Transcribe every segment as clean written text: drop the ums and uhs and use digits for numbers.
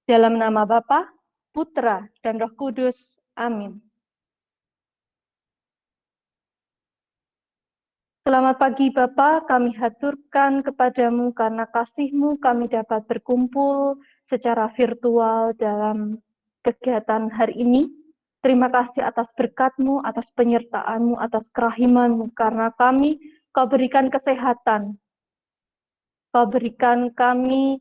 Dalam nama Bapa, Putra, dan Roh Kudus. Amin. Selamat pagi Bapa, kami haturkan kepadamu karena kasih-Mu kami dapat berkumpul secara virtual dalam kegiatan hari ini. Terima kasih atas berkat-Mu, atas penyertaan-Mu, atas kerahiman-Mu, karena Kau berikan kesehatan, Kau berikan kami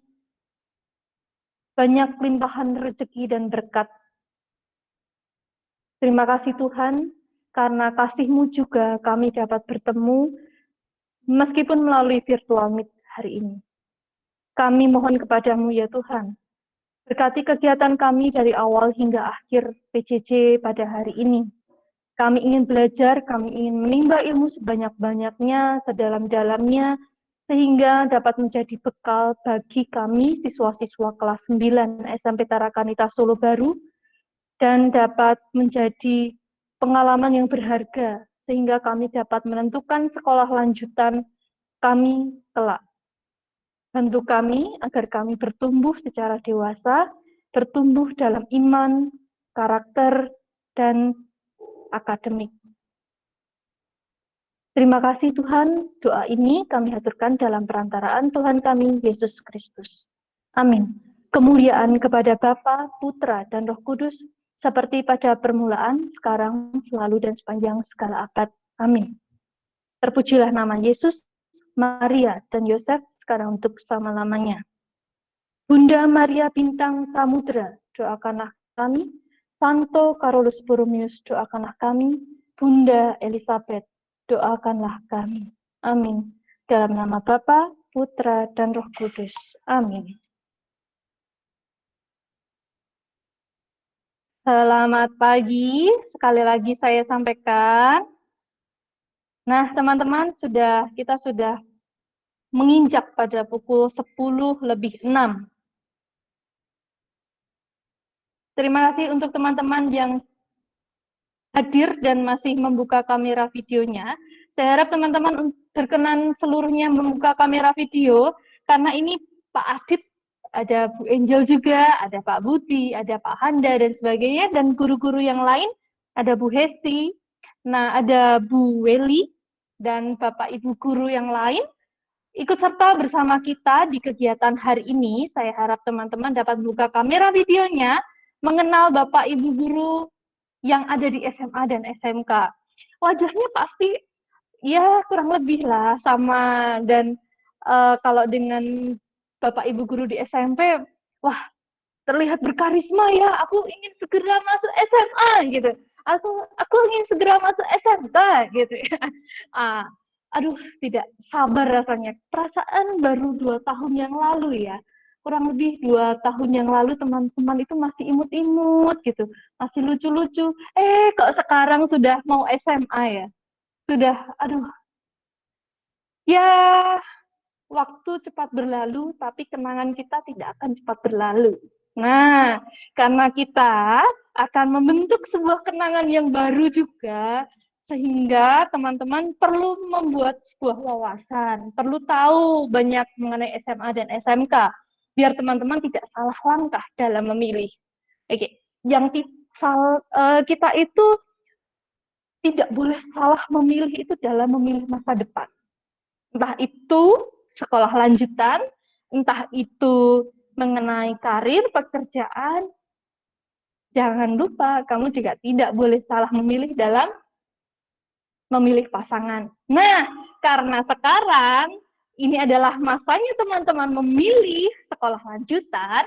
banyak limpahan rezeki dan berkat. Terima kasih Tuhan, karena kasih-Mu juga kami dapat bertemu meskipun melalui virtual meet hari ini. Kami mohon kepadamu ya Tuhan, berkati kegiatan kami dari awal hingga akhir PJJ pada hari ini. Kami ingin belajar, kami ingin menimba ilmu sebanyak-banyaknya, sedalam-dalamnya, sehingga dapat menjadi bekal bagi kami, siswa-siswa kelas 9 SMP Tarakanita Solo Baru, dan dapat menjadi pengalaman yang berharga, sehingga kami dapat menentukan sekolah lanjutan kami kelak. Bantu kami agar kami bertumbuh secara dewasa, bertumbuh dalam iman, karakter, dan akademik. Terima kasih Tuhan, doa ini kami haturkan dalam perantaraan Tuhan kami, Yesus Kristus. Amin. Kemuliaan kepada Bapa, Putra, dan Roh Kudus, seperti pada permulaan, sekarang, selalu, dan sepanjang segala abad. Amin. Terpujilah nama Yesus, Maria, dan Yosef, sekarang untuk selama-lamanya. Bunda Maria Bintang Samudra, doakanlah kami. Santo Carolus Borromeus, doakanlah kami. Bunda Elizabeth, doakanlah kami. Amin. Dalam nama Bapa, Putra, dan Roh Kudus. Amin. Selamat pagi, sekali lagi saya sampaikan. Nah, teman-teman, kita sudah menginjak pada pukul 10:06. Terima kasih untuk teman-teman yang hadir dan masih membuka kamera videonya. Saya harap teman-teman berkenan seluruhnya membuka kamera video, karena ini Pak Adit, ada Bu Angel juga, ada Pak Budi, ada Pak Handa, dan sebagainya, dan guru-guru yang lain, ada Bu Hesti, nah ada Bu Weli, dan Bapak Ibu guru yang lain, ikut serta bersama kita di kegiatan hari ini. Saya harap teman-teman dapat membuka kamera videonya, mengenal Bapak Ibu guru yang ada di SMA dan SMK. Wajahnya pasti ya kurang lebih lah sama, dan kalau dengan Bapak Ibu guru di SMP, wah terlihat berkarisma ya, aku ingin segera masuk SMA gitu. Aku ingin segera masuk SMK gitu ya. Aduh, tidak sabar rasanya. Perasaan baru 2 tahun yang lalu ya. Kurang lebih 2 tahun yang lalu teman-teman itu masih imut-imut gitu, masih lucu-lucu. Kok sekarang sudah mau SMA ya? Sudah, aduh, ya waktu cepat berlalu, tapi kenangan kita tidak akan cepat berlalu. Nah, karena kita akan membentuk sebuah kenangan yang baru juga, sehingga teman-teman perlu membuat sebuah wawasan, perlu tahu banyak mengenai SMA dan SMK, biar teman-teman tidak salah langkah dalam memilih. Oke, kita itu tidak boleh salah memilih itu dalam memilih masa depan. Entah itu sekolah lanjutan, entah itu mengenai karir, pekerjaan, jangan lupa kamu juga tidak boleh salah memilih dalam memilih pasangan. Nah, karena sekarang ini adalah masanya teman-teman memilih sekolah lanjutan,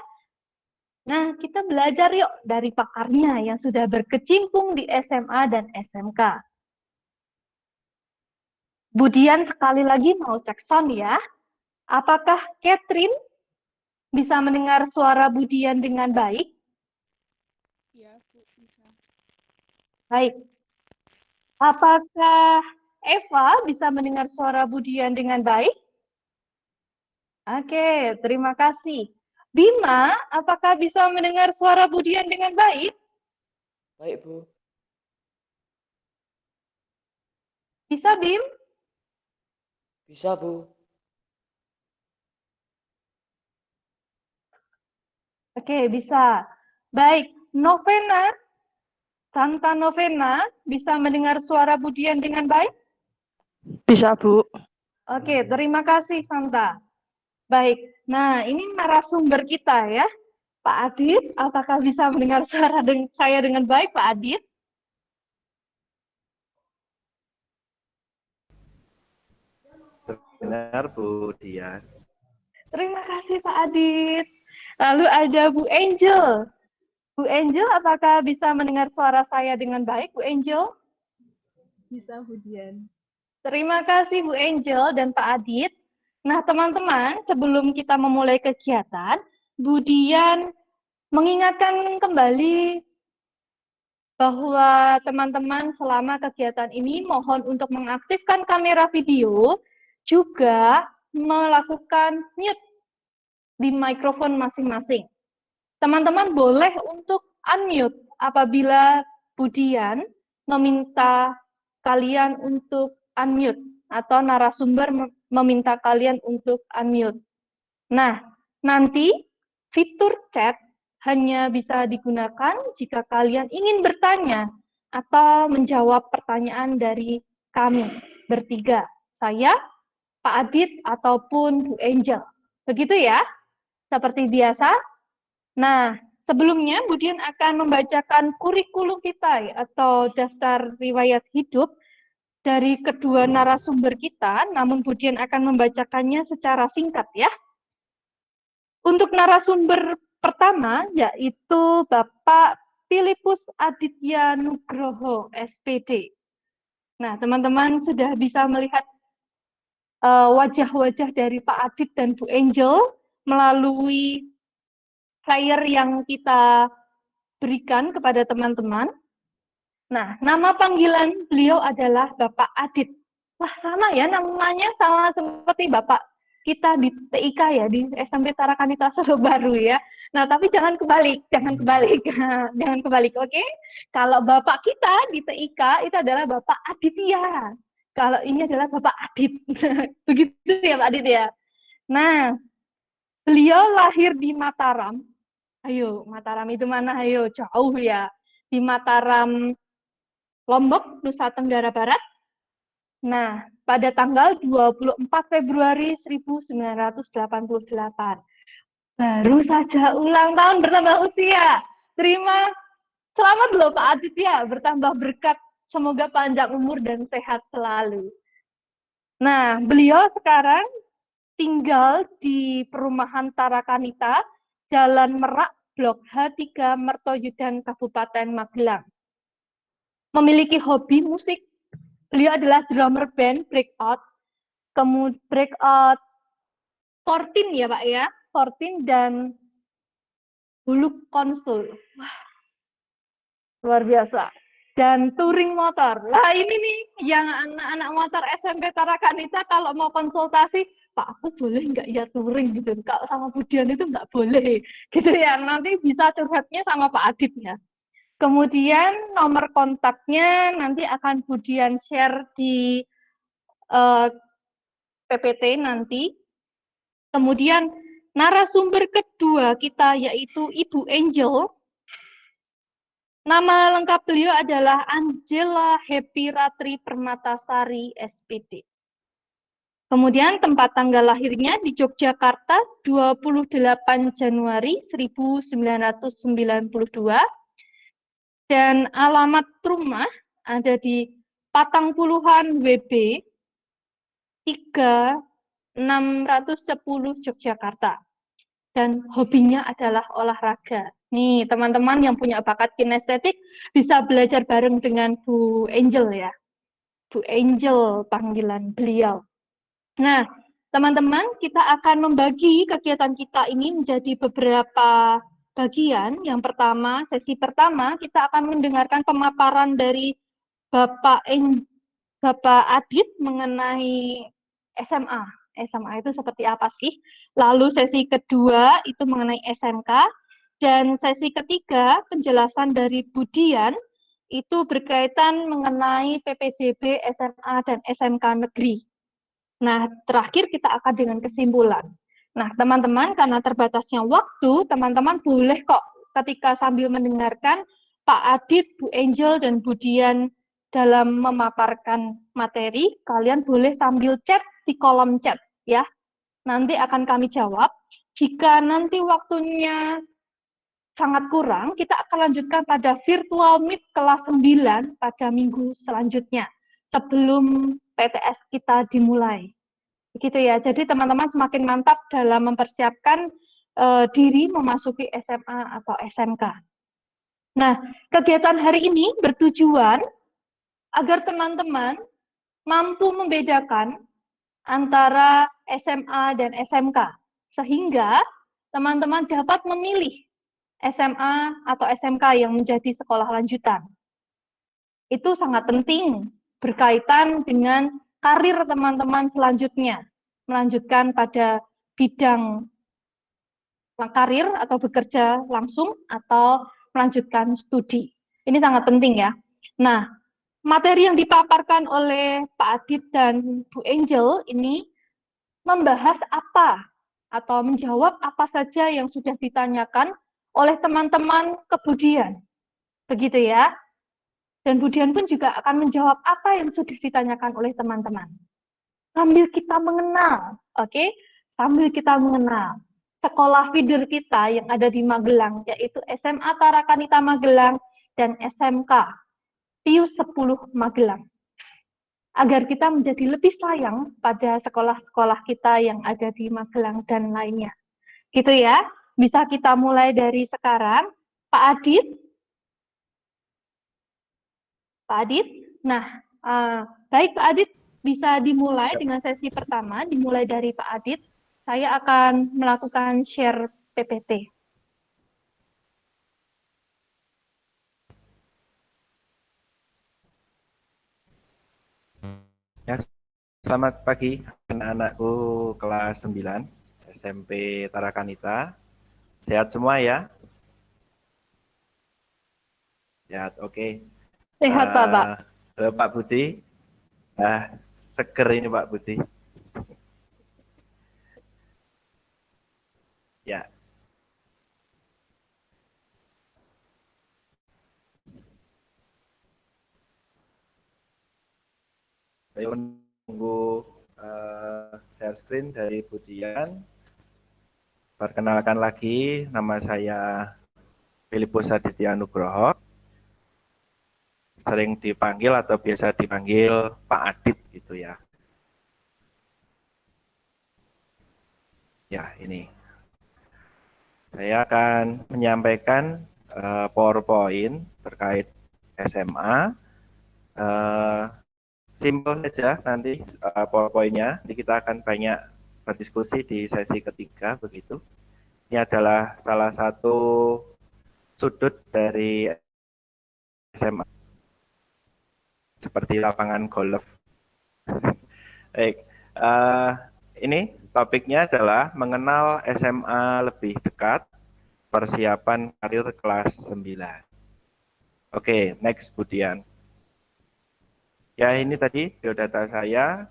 nah kita belajar yuk dari pakarnya yang sudah berkecimpung di SMA dan SMK. Budian sekali lagi mau cek sound ya. Apakah Catherine bisa mendengar suara Budian dengan baik? Ya, Bu, bisa. Baik. Apakah Eva bisa mendengar suara Budian dengan baik? Oke, terima kasih. Bima, apakah bisa mendengar suara Budian dengan baik? Baik, Bu. Bisa, Bim? Bisa, Bu. Oke, bisa. Baik, Novena, Santa Novena, bisa mendengar suara Budian dengan baik? Bisa, Bu. Oke, terima kasih, Santa. Baik, nah ini narasumber kita ya. Pak Adit, apakah bisa mendengar suara saya dengan baik, Pak Adit? Benar, Bu Dian. Terima kasih, Pak Adit. Lalu ada Bu Angel. Bu Angel, apakah bisa mendengar suara saya dengan baik, Bu Angel? Bisa, Bu Dian. Terima kasih Bu Angel dan Pak Adit. Nah, teman-teman, sebelum kita memulai kegiatan, Bu Dian mengingatkan kembali bahwa teman-teman selama kegiatan ini mohon untuk mengaktifkan kamera video, juga melakukan mute di mikrofon masing-masing. Teman-teman boleh untuk unmute apabila Bu Dian meminta kalian untuk unmute atau narasumber meminta kalian untuk unmute. Nah, nanti fitur chat hanya bisa digunakan jika kalian ingin bertanya atau menjawab pertanyaan dari kami bertiga, saya, Pak Adit, ataupun Bu Angel. Begitu ya, seperti biasa. Nah, sebelumnya Budian akan membacakan kurikulum kita atau daftar riwayat hidup dari kedua narasumber kita, namun Budian akan membacakannya secara singkat ya. Untuk narasumber pertama yaitu Bapak Filipus Aditya Nugroho, SPD. Nah, teman-teman sudah bisa melihat wajah-wajah dari Pak Adit dan Bu Angel melalui flyer yang kita berikan kepada teman-teman. Nah, nama panggilan beliau adalah Bapak Adit. Wah, sama ya namanya, sama seperti Bapak kita di TIK ya, di SMP Tarakanita Solo Baru ya. Nah, tapi jangan kebalik, jangan kebalik. Jangan kebalik, oke? Kalau Bapak kita di TIK itu adalah Bapak Aditya. Kalau ini adalah Bapak Adit. Begitu ya Pak Adit ya. Nah, beliau lahir di Mataram. Ayo, Mataram itu mana? Ayo, jauh ya. Di Mataram, Lombok, Nusa Tenggara Barat. Nah, pada tanggal 24 Februari 1988. Baru saja ulang tahun bertambah usia. Selamat loh Pak Aditya, bertambah berkat. Semoga panjang umur dan sehat selalu. Nah, beliau sekarang tinggal di perumahan Tarakanita, Jalan Merak, Blok H3, Mertoyudan, Kabupaten Magelang. Memiliki hobi musik. Beliau adalah drummer band Breakout, kemudian Breakout 14 ya Pak ya, 14 dan Buluk Konsul. Wah, luar biasa. Dan touring motor. Nah ini nih, yang anak-anak motor SMP Tarakanita kalau mau konsultasi, Pak aku boleh nggak ya touring gitu. Kalau sama Budian itu nggak boleh. Gitu ya, nanti bisa curhatnya sama Pak Adit ya. Kemudian nomor kontaknya nanti akan Budian share di PPT nanti. Kemudian narasumber kedua kita yaitu Ibu Angel. Nama lengkap beliau adalah Angela Happy Ratri Permatasari, SPD. Kemudian tempat tanggal lahirnya di Yogyakarta 28 Januari 1992 dan alamat rumah ada di Patangpuluhan WB 3610 Yogyakarta. Dan hobinya adalah olahraga. Nih, teman-teman yang punya bakat kinestetik bisa belajar bareng dengan Bu Angel ya. Bu Angel panggilan beliau. Nah, teman-teman, kita akan membagi kegiatan kita ini menjadi beberapa bagian. Yang pertama, sesi pertama, kita akan mendengarkan pemaparan dari Bapak Adit mengenai SMA. SMA itu seperti apa sih? Lalu sesi kedua itu mengenai SMK, dan sesi ketiga penjelasan dari Budian itu berkaitan mengenai PPDB SMA dan SMK negeri. Nah, terakhir kita akan dengan kesimpulan. Nah, teman-teman, karena terbatasnya waktu, teman-teman boleh kok ketika sambil mendengarkan Pak Adit, Bu Angel, dan Bu Dian dalam memaparkan materi, kalian boleh sambil chat di kolom chat, ya. Nanti akan kami jawab. Jika nanti waktunya sangat kurang, kita akan lanjutkan pada virtual meet kelas 9 pada minggu selanjutnya, sebelum PTS kita dimulai. Begitu ya. Jadi teman-teman semakin mantap dalam mempersiapkan diri memasuki SMA atau SMK. Nah, kegiatan hari ini bertujuan agar teman-teman mampu membedakan antara SMA dan SMK, sehingga teman-teman dapat memilih SMA atau SMK yang menjadi sekolah lanjutan. Itu sangat penting berkaitan dengan karir teman-teman selanjutnya, melanjutkan pada bidang karir atau bekerja langsung atau melanjutkan studi. Ini sangat penting ya. Nah, materi yang dipaparkan oleh Pak Adit dan Bu Angel ini membahas apa atau menjawab apa saja yang sudah ditanyakan oleh teman-teman kemudian. Begitu ya. Dan Budian pun juga akan menjawab apa yang sudah ditanyakan oleh teman-teman. Sambil kita mengenal, oke? Sambil kita mengenal sekolah feeder kita yang ada di Magelang, yaitu SMA Tarakanita Magelang dan SMK Pius 10 Magelang. Agar kita menjadi lebih sayang pada sekolah-sekolah kita yang ada di Magelang dan lainnya. Gitu ya, bisa kita mulai dari sekarang. Pak Adit, Pak Adit. Nah, baik Pak Adit, bisa dimulai dengan sesi pertama, dimulai dari Pak Adit. Saya akan melakukan share PPT. Ya, selamat pagi anak-anakku kelas 9 SMP Tarakanita. Sehat semua ya? Sehat, oke. Sehat Pak. Pak Budi. Seger ini Pak Budi. Ya. Saya menunggu share screen dari Budian. Perkenalkan lagi, nama saya Filipus Aditya Nugroho. Sering dipanggil atau biasa dipanggil Pak Adit gitu ya. Ya, ini. Saya akan menyampaikan PowerPoint terkait SMA. Simpel saja nanti PowerPoint-nya. Nanti kita akan banyak berdiskusi di sesi ketiga begitu. Ini adalah salah satu sudut dari SMA. Seperti lapangan golf. Baik, ini topiknya adalah mengenal SMA lebih dekat, persiapan karir kelas 9. Oke, next Budian. Ya, ini tadi biodata saya.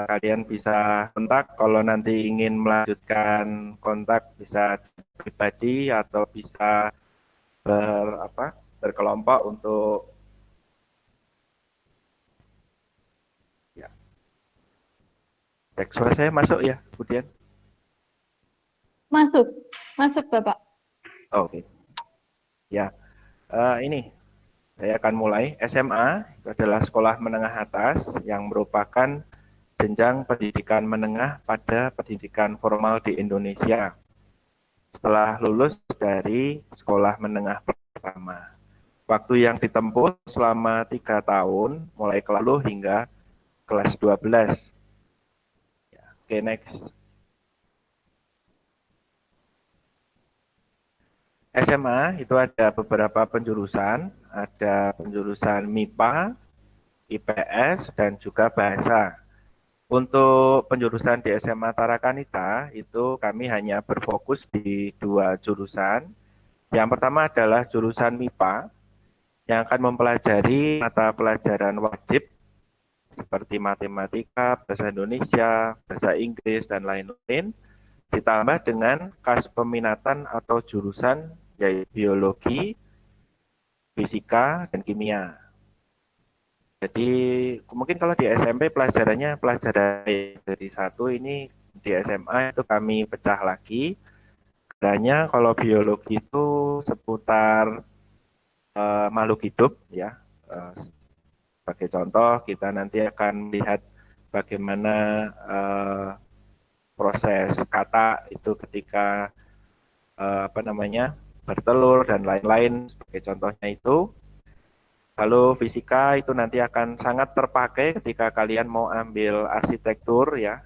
Kalian bisa kontak kalau nanti ingin melanjutkan kontak, bisa pribadi atau bisa berkelompok untuk ya. Cek suara saya masuk ya, Budian? Masuk Bapak. Oke. Ya, ini saya akan mulai. SMA itu adalah sekolah menengah atas yang merupakan jenjang pendidikan menengah pada pendidikan formal di Indonesia. Setelah lulus dari sekolah menengah pertama. Waktu yang ditempuh selama 3 tahun, mulai kelas 10 hingga kelas 12. Ya, oke, next. SMA itu ada beberapa penjurusan, ada penjurusan MIPA, IPS, dan juga bahasa. Untuk penjurusan di SMA Tarakanita, itu kami hanya berfokus di 2 jurusan. Yang pertama adalah jurusan MIPA, yang akan mempelajari mata pelajaran wajib, seperti matematika, bahasa Indonesia, bahasa Inggris, dan lain-lain. ditambah dengan kas peminatan atau jurusan yaitu biologi, fisika, dan kimia. Jadi mungkin kalau di SMP pelajarannya pelajaran dari satu, ini di SMA itu kami pecah lagi. Kiranya kalau biologi itu seputar makhluk hidup ya. Sebagai contoh kita nanti akan melihat bagaimana proses kata itu ketika bertelur dan lain-lain sebagai contohnya itu. Lalu fisika itu nanti akan sangat terpakai ketika kalian mau ambil arsitektur ya.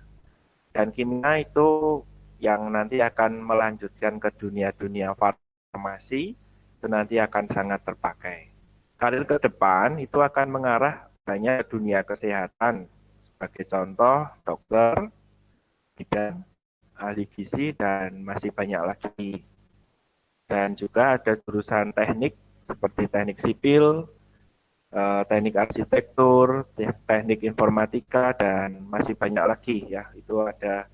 Dan kimia itu yang nanti akan melanjutkan ke dunia-dunia farmasi, itu nanti akan sangat terpakai. Karir ke depan itu akan mengarah banyak dunia kesehatan. Sebagai contoh, dokter, bidan, ahli gizi, dan masih banyak lagi. Dan juga ada jurusan teknik seperti teknik sipil, teknik arsitektur, teknik informatika, dan masih banyak lagi ya. Itu ada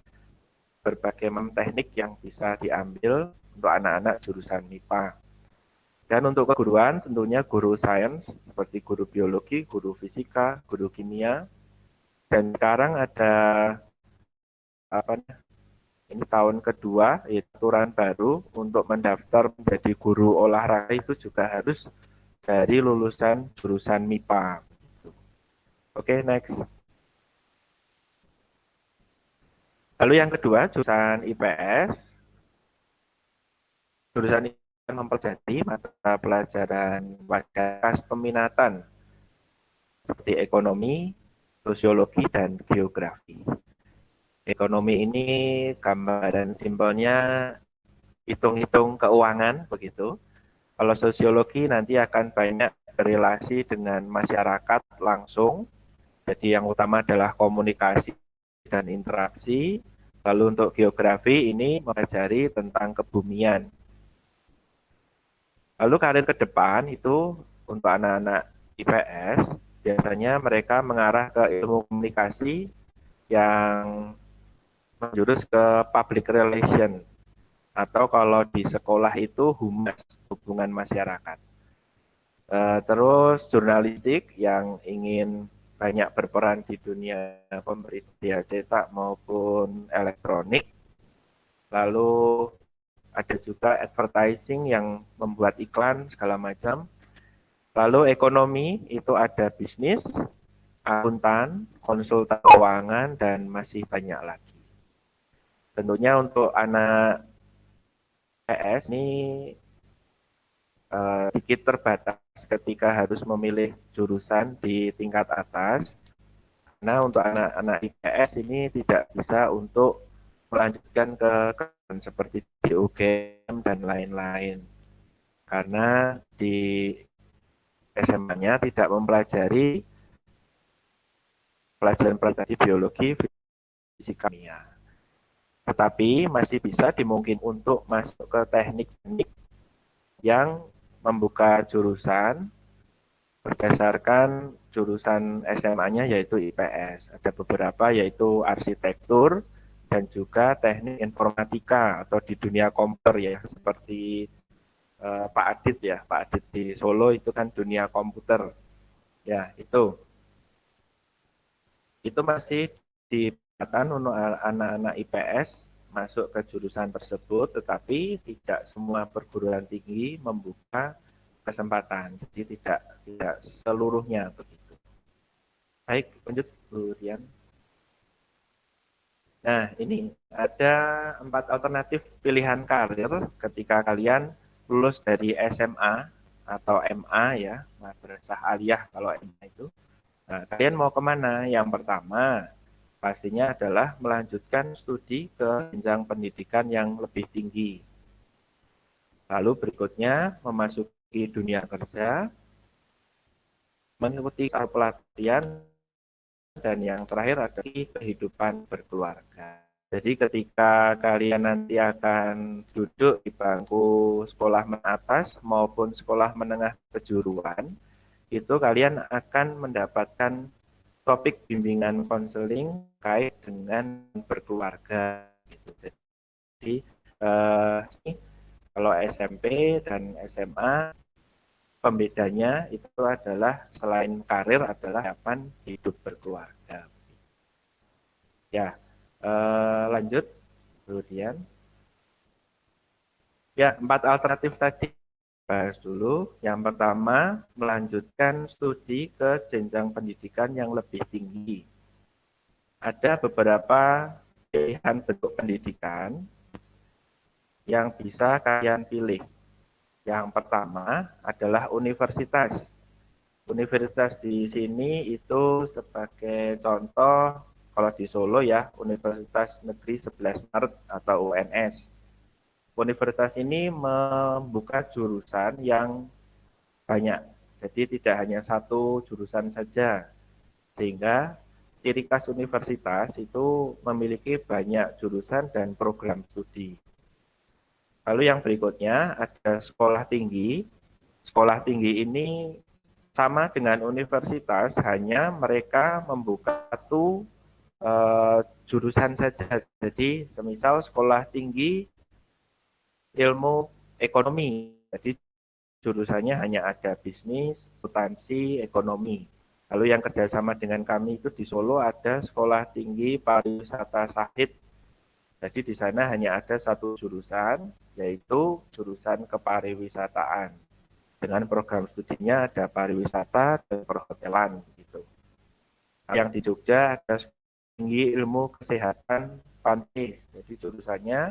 berbagai macam teknik yang bisa diambil untuk anak-anak jurusan MIPA. Dan untuk keguruan tentunya guru sains seperti guru biologi, guru fisika, guru kimia. Dan sekarang ada ini tahun kedua, aturan baru untuk mendaftar menjadi guru olahraga itu juga harus dari lulusan jurusan MIPA. Oke, next. Lalu yang kedua, jurusan IPS. Jurusan ini mempelajari mata pelajaran kas peminatan seperti ekonomi, sosiologi, dan geografi. Ekonomi ini gambaran simpelnya hitung-hitung keuangan begitu. Kalau sosiologi nanti akan banyak berrelasi dengan masyarakat langsung. Jadi yang utama adalah komunikasi dan interaksi. Lalu untuk geografi ini mempelajari tentang kebumian. Lalu karir ke depan itu untuk anak-anak IPS, biasanya mereka mengarah ke ilmu komunikasi yang menjurus ke public relation. Atau kalau di sekolah itu humas, hubungan masyarakat. Terus jurnalistik yang ingin banyak berperan di dunia pemberitaan cetak maupun elektronik. Lalu ada juga advertising yang membuat iklan segala macam. Lalu ekonomi itu ada bisnis, akuntan, konsultan keuangan, dan masih banyak lagi. Tentunya untuk anak PS ini sedikit terbatas ketika harus memilih jurusan di tingkat atas. Nah, untuk anak-anak IPS ini tidak bisa untuk melanjutkan ke seperti di UGM dan lain-lain. Karena di SMA-nya tidak mempelajari pelajaran-pelajaran di biologi, fisika, kimia. Tetapi masih bisa dimungkin untuk masuk ke teknik-teknik yang membuka jurusan berdasarkan jurusan SMA-nya yaitu IPS. Ada beberapa yaitu arsitektur dan juga teknik informatika atau di dunia komputer ya, seperti Pak Adit ya, Pak Adit di Solo itu kan dunia komputer. Ya, itu masih diberikan untuk anak-anak IPS masuk ke jurusan tersebut, tetapi tidak semua perguruan tinggi membuka kesempatan, jadi tidak seluruhnya begitu. Baik, lanjut Bu Rian. Nah, ini ada 4 alternatif pilihan karir ketika kalian lulus dari SMA atau MA ya, madrasah aliyah kalau MA itu. Nah, kalian mau kemana? Yang pertama, pastinya adalah melanjutkan studi ke jenjang pendidikan yang lebih tinggi. Lalu berikutnya, memasuki dunia kerja, mengikuti pelatihan, dan yang terakhir adalah kehidupan berkeluarga. Jadi ketika kalian nanti akan duduk di bangku sekolah menengah atas maupun sekolah menengah kejuruan, itu kalian akan mendapatkan topik bimbingan konseling terkait dengan berkeluarga. Jadi ini kalau SMP dan SMA pembedanya itu adalah selain karir adalah harapan hidup berkeluarga. Ya, lanjut kemudian. Ya, 4 alternatif tadi bahas dulu. Yang pertama, melanjutkan studi ke jenjang pendidikan yang lebih tinggi. Ada beberapa pilihan bentuk pendidikan yang bisa kalian pilih. Yang pertama adalah universitas. Universitas di sini itu sebagai contoh, kalau di Solo ya, Universitas Negeri 11 Maret atau UNS. Universitas ini membuka jurusan yang banyak, jadi tidak hanya satu jurusan saja, sehingga ciri khas universitas itu memiliki banyak jurusan dan program studi. Lalu yang berikutnya ada sekolah tinggi. Sekolah tinggi ini sama dengan universitas, hanya mereka membuka satu jurusan saja. Jadi semisal sekolah tinggi ilmu ekonomi, jadi jurusannya hanya ada bisnis, akuntansi, ekonomi. Lalu yang kerjasama dengan kami itu di Solo ada Sekolah Tinggi Pariwisata Sahid. Jadi di sana hanya ada satu jurusan, yaitu jurusan kepariwisataan. Dengan program studinya ada pariwisata dan perhotelan. Gitu. Yang di Jogja ada Sekolah Tinggi Ilmu Kesehatan Pante. Jadi jurusannya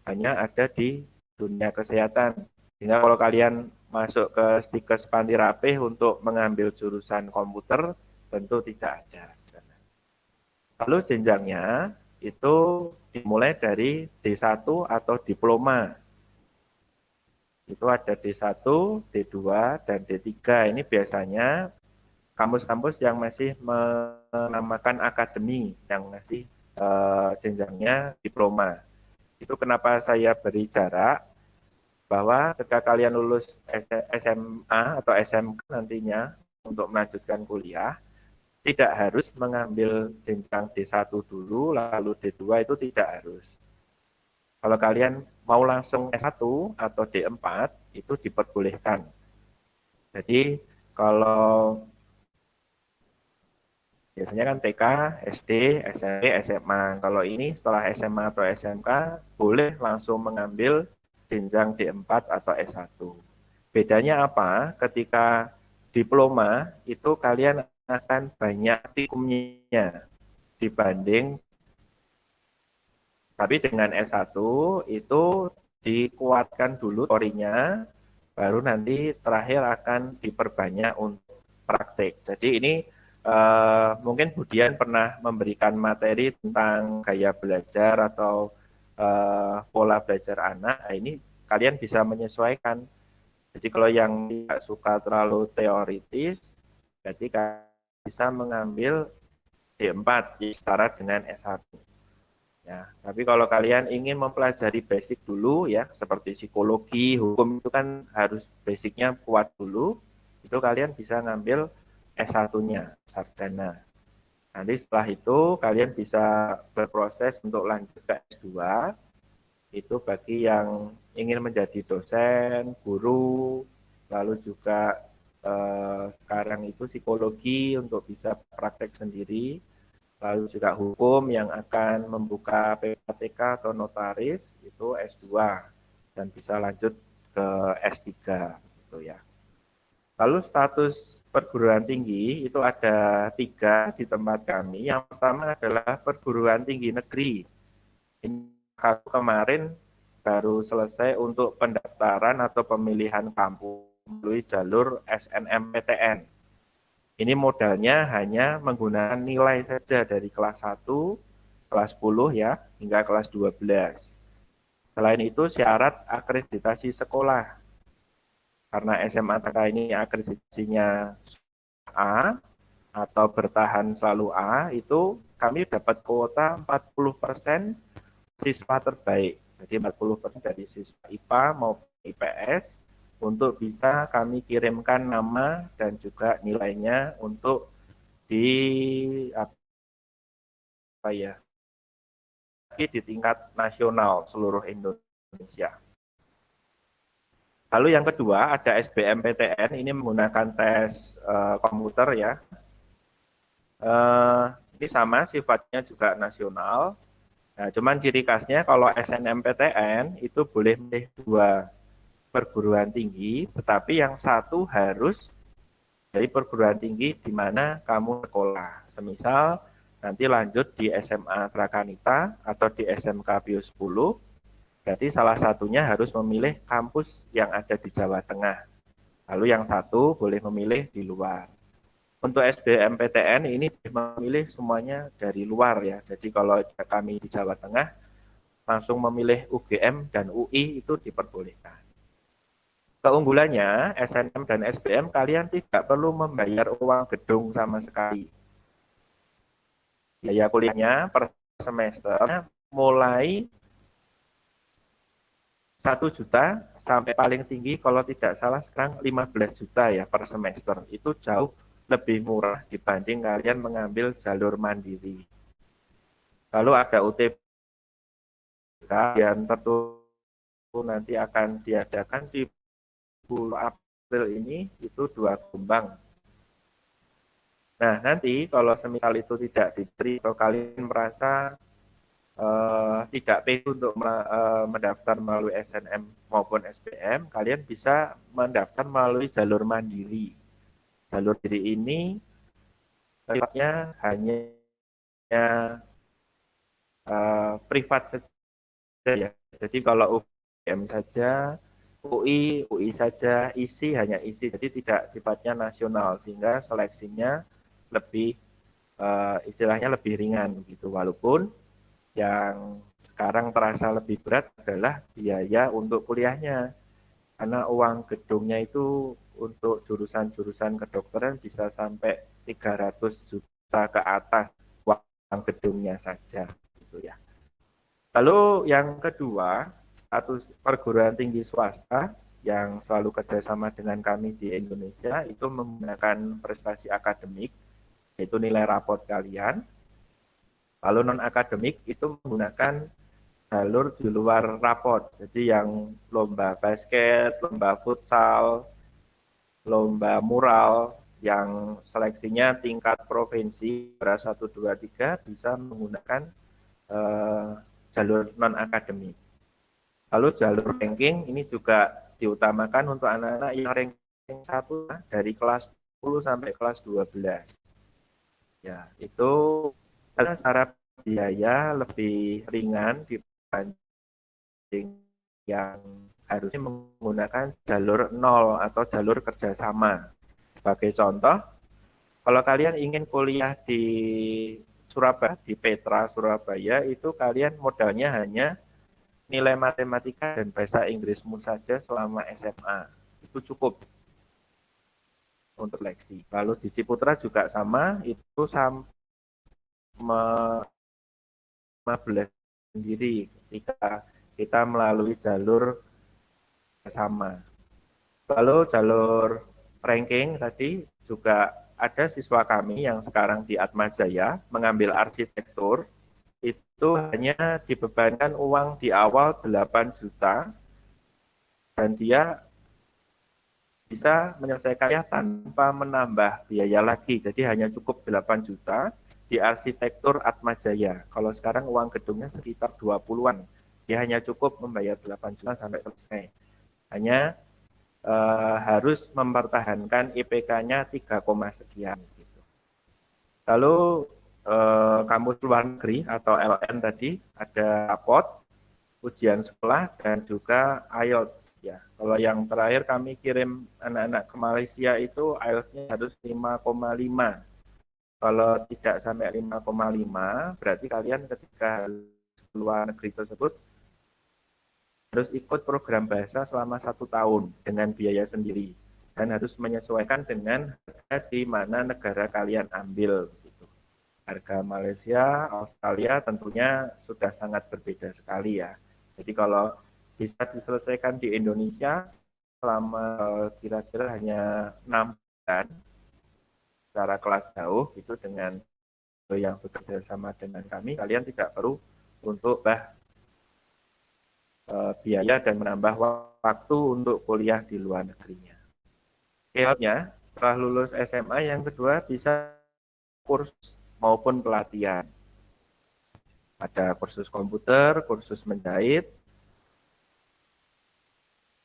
hanya ada di dunia kesehatan. Sehingga kalau kalian masuk ke Stikes Panti Rapih untuk mengambil jurusan komputer, tentu tidak ada. Lalu jenjangnya itu dimulai dari D1 atau diploma. Itu ada D1, D2, dan D3. Ini biasanya kampus-kampus yang masih menamakan akademi, yang masih jenjangnya diploma. Itu kenapa saya beri jarak, bahwa ketika kalian lulus SMA atau SMK nantinya untuk melanjutkan kuliah, tidak harus mengambil jenjang D1 dulu, lalu D2 itu tidak harus. Kalau kalian mau langsung S1 atau D4, itu diperbolehkan. Jadi kalau biasanya kan TK, SD, SMP, SMA. Kalau ini setelah SMA atau SMK, boleh langsung mengambil jenjang D4 atau S1. Bedanya apa? Ketika diploma itu kalian akan banyak praktikumnya dibanding, tapi dengan S1 itu dikuatkan dulu teorinya, baru nanti terakhir akan diperbanyak untuk praktek. Jadi ini mungkin Budian pernah memberikan materi tentang gaya belajar atau pola belajar anak. Nah, ini kalian bisa menyesuaikan. Jadi kalau yang tidak suka terlalu teoritis, berarti kalian bisa mengambil D4 setara dengan S1. Ya, tapi kalau kalian ingin mempelajari basic dulu ya, seperti psikologi, hukum itu kan harus basicnya kuat dulu, itu kalian bisa ngambil S1-nya, sarjana. Nanti setelah itu kalian bisa berproses untuk lanjut ke S2, itu bagi yang ingin menjadi dosen, guru, lalu juga sekarang itu psikologi untuk bisa praktek sendiri, lalu juga hukum yang akan membuka PPTK atau notaris, itu S2, dan bisa lanjut ke S3, gitu ya. Lalu status perguruan tinggi itu ada 3 di tempat kami. Yang pertama adalah perguruan tinggi negeri. Ini kemarin baru selesai untuk pendaftaran atau pemilihan kampus melalui jalur SNMPTN. Ini modalnya hanya menggunakan nilai saja dari kelas 1, kelas 10 ya, hingga kelas 12. Selain itu syarat akreditasi sekolah. Karena SMA TK ini akreditasinya A atau bertahan selalu A, itu kami dapat kuota 40% siswa terbaik. Jadi 40% dari siswa IPA maupun IPS untuk bisa kami kirimkan nama dan juga nilainya untuk di apa ya, di tingkat nasional seluruh Indonesia. Lalu yang kedua ada SBMPTN, ini menggunakan tes komputer ya. Ini sama sifatnya juga nasional. Nah, cuman ciri khasnya kalau SNMPTN itu boleh milih 2 perguruan tinggi, tetapi yang satu harus dari perguruan tinggi di mana kamu sekolah. Semisal nanti lanjut di SMA Prakanita atau di SMK Bio 10, berarti salah satunya harus memilih kampus yang ada di Jawa Tengah. Lalu yang satu boleh memilih di luar. Untuk SBMPTN ini memilih semuanya dari luar ya. Jadi kalau kami di Jawa Tengah langsung memilih UGM dan UI itu diperbolehkan. Keunggulannya SNM dan SBM kalian tidak perlu membayar uang gedung sama sekali. Biaya kuliahnya per semester mulai 1 juta sampai paling tinggi kalau tidak salah sekarang 15 juta ya per semester. Itu jauh lebih murah dibanding kalian mengambil jalur mandiri. Lalu ada UTBK yang tentu nanti akan diadakan di bulan April ini, itu 2 gelombang. Nah, nanti kalau semisal itu tidak diberi atau kalian merasa tidak pede untuk mendaftar melalui SNM maupun SBM, kalian bisa mendaftar melalui jalur mandiri. Jalur mandiri ini sifatnya hanya privat saja ya. Jadi kalau UGM saja, UI saja, isi hanya isi, jadi tidak sifatnya nasional sehingga seleksinya lebih istilahnya lebih ringan gitu. Walaupun yang sekarang terasa lebih berat adalah biaya untuk kuliahnya, karena uang gedungnya itu untuk jurusan-jurusan kedokteran bisa sampai 300 juta ke atas uang gedungnya saja gitu ya. Lalu yang kedua, status perguruan tinggi swasta yang selalu kerjasama dengan kami di Indonesia itu menggunakan prestasi akademik, yaitu nilai raport kalian. Lalu non-akademik itu menggunakan jalur di luar raport, jadi yang lomba basket, lomba futsal, lomba mural, yang seleksinya tingkat provinsi, 1, 2, 3 bisa menggunakan jalur non-akademik. Lalu jalur ranking ini juga diutamakan untuk anak-anak yang ranking 1 dari kelas 10 sampai kelas 12. Ya, itu secara biaya lebih ringan dibanding yang harusnya menggunakan jalur 0 atau jalur kerjasama. Sebagai contoh, kalau kalian ingin kuliah di Surabaya, di Petra, Surabaya, itu kalian modalnya hanya nilai matematika dan bahasa Inggrismu saja selama SMA. Itu cukup untuk seleksi. Lalu di Ciputra juga sama, itu sama 15 sendiri ketika kita melalui jalur sama. Lalu jalur ranking tadi juga ada siswa kami yang sekarang di Atmajaya mengambil arsitektur, itu hanya dibebankan uang di awal 8 juta dan dia bisa menyelesaikannya tanpa menambah biaya lagi. Jadi hanya cukup 8 juta di arsitektur Atmajaya. Kalau sekarang uang gedungnya sekitar 20-an. Dia hanya cukup membayar 8 juta sampai selesai. Hanya harus mempertahankan IPK-nya 3, sekian. Gitu. Lalu kampus luar negeri atau LN tadi ada rapot, ujian sekolah, dan juga IELTS. Ya, kalau yang terakhir kami kirim anak-anak ke Malaysia itu IELTS-nya harus 5,5. Kalau tidak sampai 5,5, berarti kalian ketika luar negeri tersebut harus ikut program bahasa selama 1 tahun dengan biaya sendiri dan harus menyesuaikan dengan harga di mana negara kalian ambil. Gitu. Harga Malaysia, Australia tentunya sudah sangat berbeda sekali ya. Jadi kalau bisa diselesaikan di Indonesia selama kira-kira hanya 6 bulan secara kelas jauh itu dengan yang bekerja sama dengan kami, kalian tidak perlu untuk biaya dan menambah waktu untuk kuliah di luar negerinya. Kemudian setelah lulus SMA yang kedua bisa kursus maupun pelatihan. Ada kursus komputer, kursus menjahit.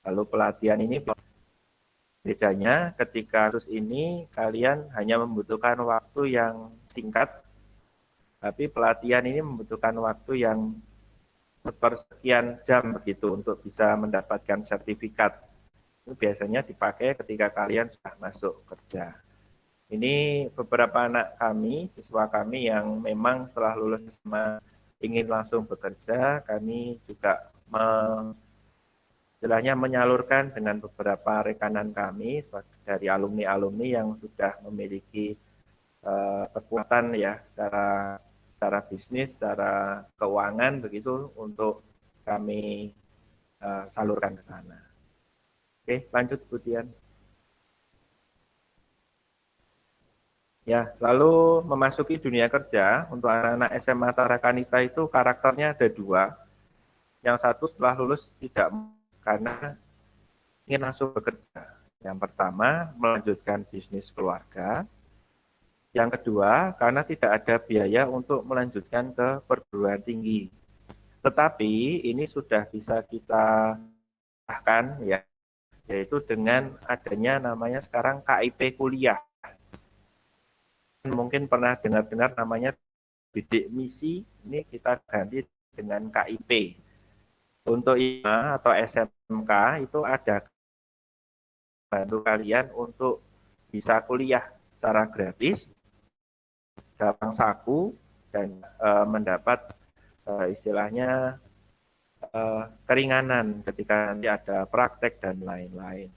Lalu pelatihan ini bedanya ketika kursus ini kalian hanya membutuhkan waktu yang singkat, tapi pelatihan ini membutuhkan waktu yang sepersekian jam begitu untuk bisa mendapatkan sertifikat. Itu biasanya dipakai ketika kalian sudah masuk kerja. Ini beberapa anak kami, siswa kami yang memang setelah lulus SMA ingin langsung bekerja, kami juga istilahnya menyalurkan dengan beberapa rekanan kami dari alumni-alumni yang sudah memiliki kekuatan ya secara bisnis, secara keuangan begitu untuk kami salurkan ke sana. Oke, lanjut Bu Dian. Ya, lalu memasuki dunia kerja untuk anak-anak SMA Tarakanita itu karakternya ada dua. Yang satu setelah lulus tidak karena ingin langsung bekerja. Yang pertama melanjutkan bisnis keluarga. Yang kedua karena tidak ada biaya untuk melanjutkan ke perguruan tinggi. Tetapi ini sudah bisa kita bahkan ya, yaitu dengan adanya namanya sekarang KIP kuliah. Mungkin pernah dengar-dengar namanya bidik misi, ini kita ganti dengan KIP. Untuk IMA atau SMK itu ada bantu kalian untuk bisa kuliah secara gratis, dapat saku, dan mendapat istilahnya keringanan ketika nanti ada praktek dan lain-lain.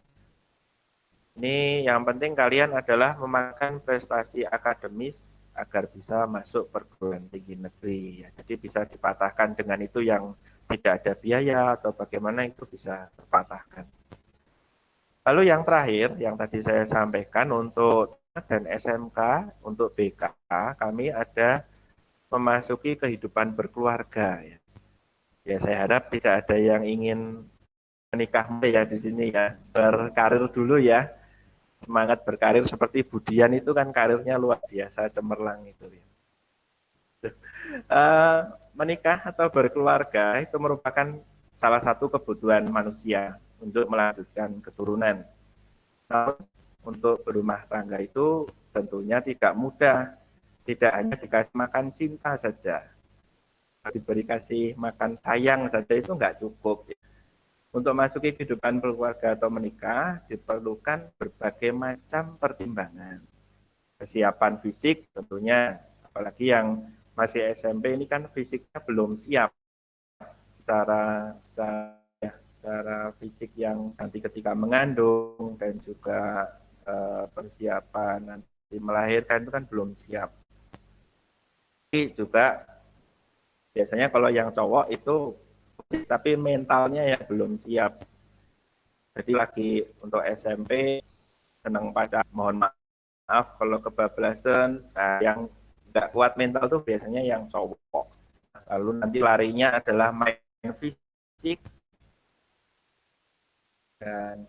Ini yang penting kalian adalah memakan prestasi akademis agar bisa masuk perguruan tinggi negeri. Ya, jadi bisa dipatahkan dengan itu yang tidak ada biaya atau bagaimana itu bisa terpatahkan. Lalu yang terakhir yang tadi saya sampaikan untuk dan SMK, untuk BK, kami ada memasuki kehidupan berkeluarga. Ya, saya harap tidak ada yang ingin menikah ya di sini ya, berkarir dulu ya. Semangat berkarir seperti Budian itu kan karirnya luar biasa cemerlang itu ya. Menikah atau berkeluarga itu merupakan salah satu kebutuhan manusia untuk melanjutkan keturunan. Namun untuk berumah tangga itu tentunya tidak mudah, tidak hanya dikasih makan cinta saja, diberi kasih makan sayang saja itu nggak cukup. Untuk masuki kehidupan berkeluarga atau menikah diperlukan berbagai macam pertimbangan. Kesiapan fisik tentunya, apalagi yang masih SMP ini kan fisiknya belum siap secara fisik yang nanti ketika mengandung dan juga persiapan nanti melahirkan itu kan belum siap. Tapi juga biasanya kalau yang cowok itu tapi mentalnya ya belum siap. Jadi lagi untuk SMP senang pacar, mohon maaf kalau kebablasan, yang nggak kuat mental tuh biasanya yang cowok. Lalu nanti larinya adalah main fisik dan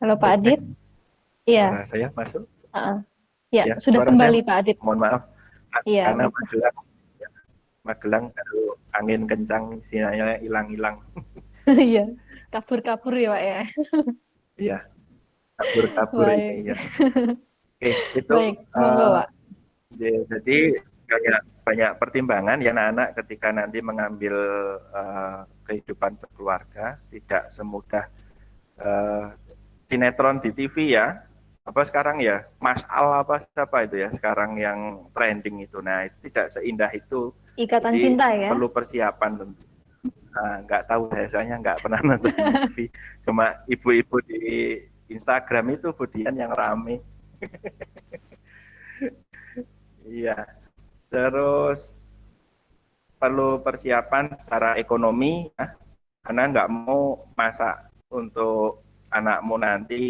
Halo Pak Adit. Iya. suara saya masuk. Ya, Ya, sudah suara kembali saya, Pak Adit. mohon maaf Iya. karena Magelang kalau angin kencang sinyalnya hilang-hilang. Iya. Kabur-kabur ya Pak ya. Iya, kabur-kabur Baik. ini ya. Oke, itu Baik, monggo Pak. jadi banyak pertimbangan ya anak-anak ketika nanti mengambil kehidupan berkeluarga, tidak semudah sinetron di TV ya. Apa sekarang ya, Mas Al apa siapa itu ya sekarang yang trending itu. Nah, itu tidak seindah itu. Ikatan Jadi, Cinta ya. perlu persiapan tentu. Nah, nggak tahu biasanya nggak pernah nonton TV. Cuma ibu-ibu di Instagram itu Budian yang rame. Iya. Terus perlu persiapan secara ekonomi ya. Karena nggak mau masak untuk anakmu nanti,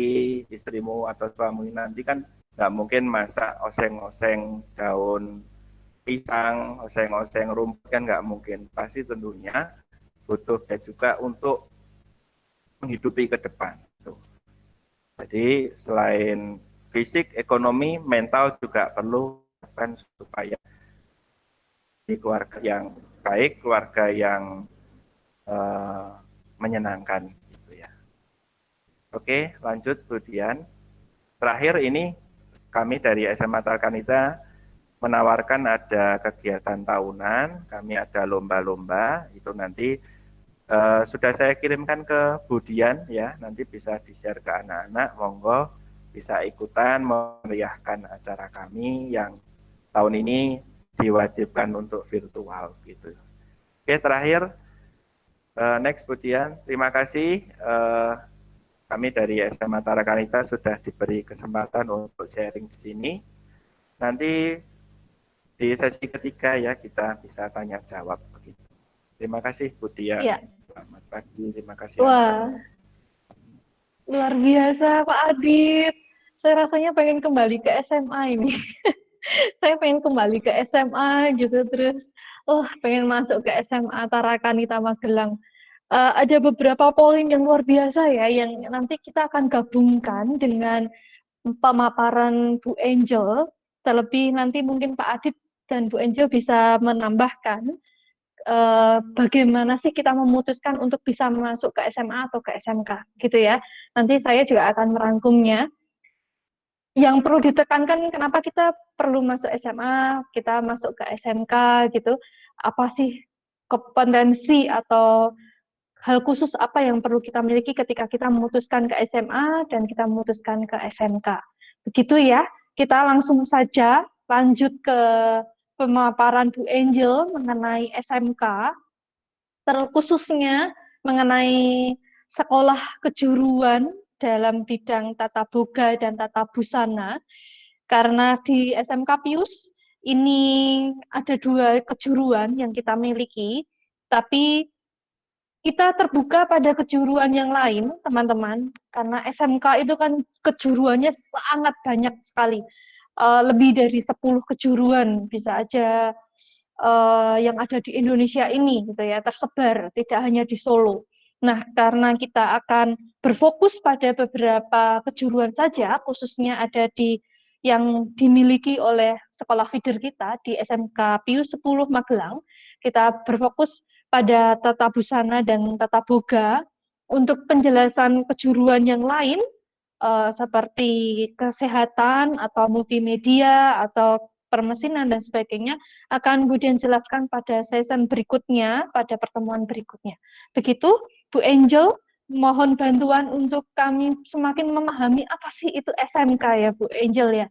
istrimu atau suamimu nanti kan nggak mungkin masak oseng-oseng daun pisang, oseng-oseng rumput kan nggak mungkin. Pasti tentunya butuh juga untuk menghidupi ke depan. Jadi selain fisik, ekonomi, mental juga perlu kan supaya di keluarga yang baik, keluarga yang menyenangkan gitu ya. Oke, lanjut Bu Dian. Terakhir ini kami dari SMA Talkanita menawarkan ada kegiatan tahunan, kami ada lomba-lomba, itu nanti sudah saya kirimkan ke Bu Dian ya, nanti bisa di-share ke anak-anak, monggo bisa ikutan memeriahkan acara kami yang tahun ini diwajibkan untuk virtual gitu. Oke, terakhir next Bu Dian, terima kasih kami dari SMA Talkanita sudah diberi kesempatan untuk sharing di sini. Nanti di sesi ketiga ya kita bisa tanya jawab begitu. Terima kasih Bu Dian. Iya. Selamat pagi, terima kasih. Wah, luar biasa Pak Adit. Saya rasanya pengen kembali ke SMA ini. Saya pengen kembali ke SMA gitu, terus pengen masuk ke SMA Tarakanita Magelang. Ada beberapa poin yang luar biasa ya, yang nanti kita akan gabungkan dengan pemaparan Bu Angel. Terlebih nanti mungkin Pak Adit dan Bu Angel bisa menambahkan bagaimana sih kita memutuskan untuk bisa masuk ke SMA atau ke SMK gitu ya. Nanti saya juga akan merangkumnya. Yang perlu ditekankan kenapa kita perlu masuk SMA, kita masuk ke SMK gitu. Apa sih kompetensi atau hal khusus apa yang perlu kita miliki ketika kita memutuskan ke SMA dan kita memutuskan ke SMK. Begitu ya. Kita langsung saja lanjut ke pemaparan Bu Angel mengenai SMK, terkhususnya mengenai sekolah kejuruan dalam bidang tata boga dan tata busana. Karena di SMK Pius ini ada 2 kejuruan yang kita miliki, tapi kita terbuka pada kejuruan yang lain, teman-teman, karena SMK itu kan kejuruannya sangat banyak sekali. Lebih dari 10 kejuruan bisa aja yang ada di Indonesia ini gitu ya, tersebar, tidak hanya di Solo. Nah, karena kita akan berfokus pada beberapa kejuruan saja, khususnya ada di yang dimiliki oleh sekolah feeder kita di SMK Pius 10 Magelang, kita berfokus pada tata busana dan tata boga. Untuk penjelasan kejuruan yang lain, seperti kesehatan atau multimedia atau permesinan dan sebagainya, akan kemudian jelaskan pada season berikutnya, pada pertemuan berikutnya. Begitu, Bu Angel, mohon bantuan untuk kami semakin memahami apa sih itu SMK ya, Bu Angel ya.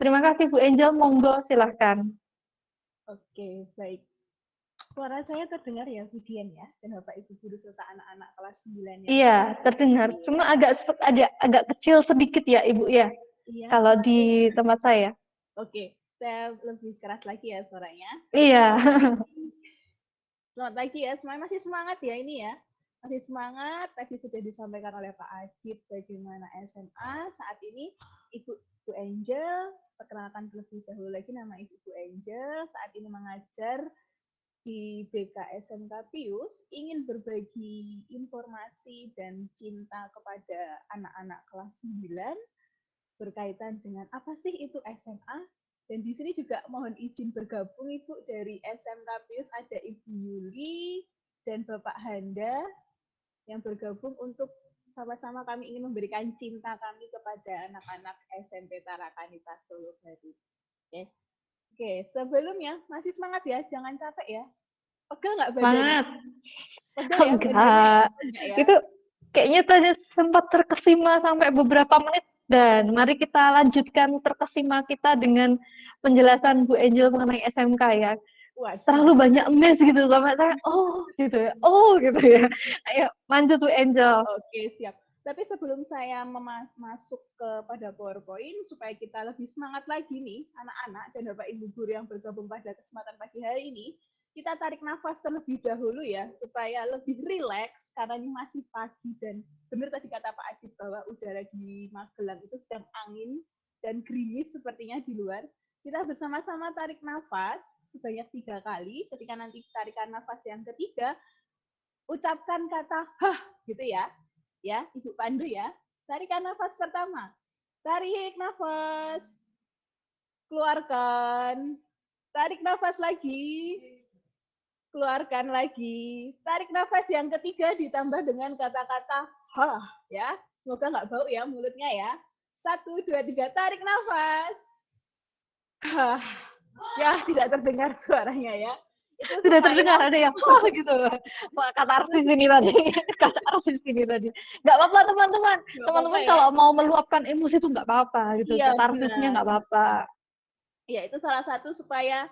Terima kasih Bu Angel, monggo silahkan. Oke, baik. Suara saya terdengar ya, Bu Dian ya, dan Bapak Ibu guru serta anak-anak kelas 9 ya. Iya, terdengar. Cuma agak kecil sedikit ya, Ibu ya. Iya. Kalau di tempat saya. Oke, saya lebih keras lagi ya suaranya. Iya. Selamat pagi ya, semuanya masih semangat ya ini ya. Masih semangat, tadi sudah disampaikan oleh Pak Adit bagaimana SMA. Saat ini Ibu Angel, perkenalkan terlebih dahulu lagi nama Ibu Angel, saat ini mengajar di BK SMK Pius, ingin berbagi informasi dan cinta kepada anak-anak kelas 9 berkaitan dengan apa sih itu SMA. Dan di sini juga mohon izin bergabung Ibu dari SMK Pius, ada Ibu Yuli dan Bapak Handa yang bergabung untuk sama-sama kami ingin memberikan cinta kami kepada anak-anak SMP Tarakanita Solo Baru. Oke, sebelumnya masih semangat ya, jangan capek ya. Pegel nggak badannya? Semangat. Pegel ya Enggak. badannya? Ya? Itu kayaknya tadi sempat terkesima sampai beberapa menit, dan mari kita lanjutkan terkesima kita dengan penjelasan Bu Angel mengenai SMK ya. Waduh. Terlalu banyak emes gitu sampai saya gitu ya. Gitu ya. Ayo lanjut Bu Angel. Oke, siap. Tapi sebelum saya masuk kepada PowerPoint, supaya kita lebih semangat lagi nih, anak-anak dan Bapak Ibu guru yang bergabung pada kesempatan pagi hari ini, kita tarik nafas terlebih dahulu ya, supaya lebih rileks, karena ini masih pagi dan benar tadi kata Pak Adit bahwa udara di Magelang itu sedang angin dan gerimis sepertinya di luar. Kita bersama-sama tarik nafas sebanyak 3 kali. Ketika nanti tarikan nafas yang ketiga, ucapkan kata hah gitu ya. Ya, Ibu Pandu ya. Tarikan nafas pertama. Tarik nafas. Keluarkan. Tarik nafas lagi. Keluarkan lagi. Tarik nafas yang ketiga ditambah dengan kata-kata hah ya. Semoga nggak bau ya mulutnya ya. 1, 2, 3, tarik nafas. Hah. Ya, tidak terdengar suaranya ya. Itu Sudah supaya terdengar ada yang wah gitu. Wah, katarsis ini tadi. Katarsis ini tadi. Nggak apa-apa teman-teman. nggak Teman-teman apa-apa ya. kalau mau meluapkan emosi itu nggak apa-apa gitu. Iya, Katarsisnya benar. nggak apa-apa. Ya, itu salah satu supaya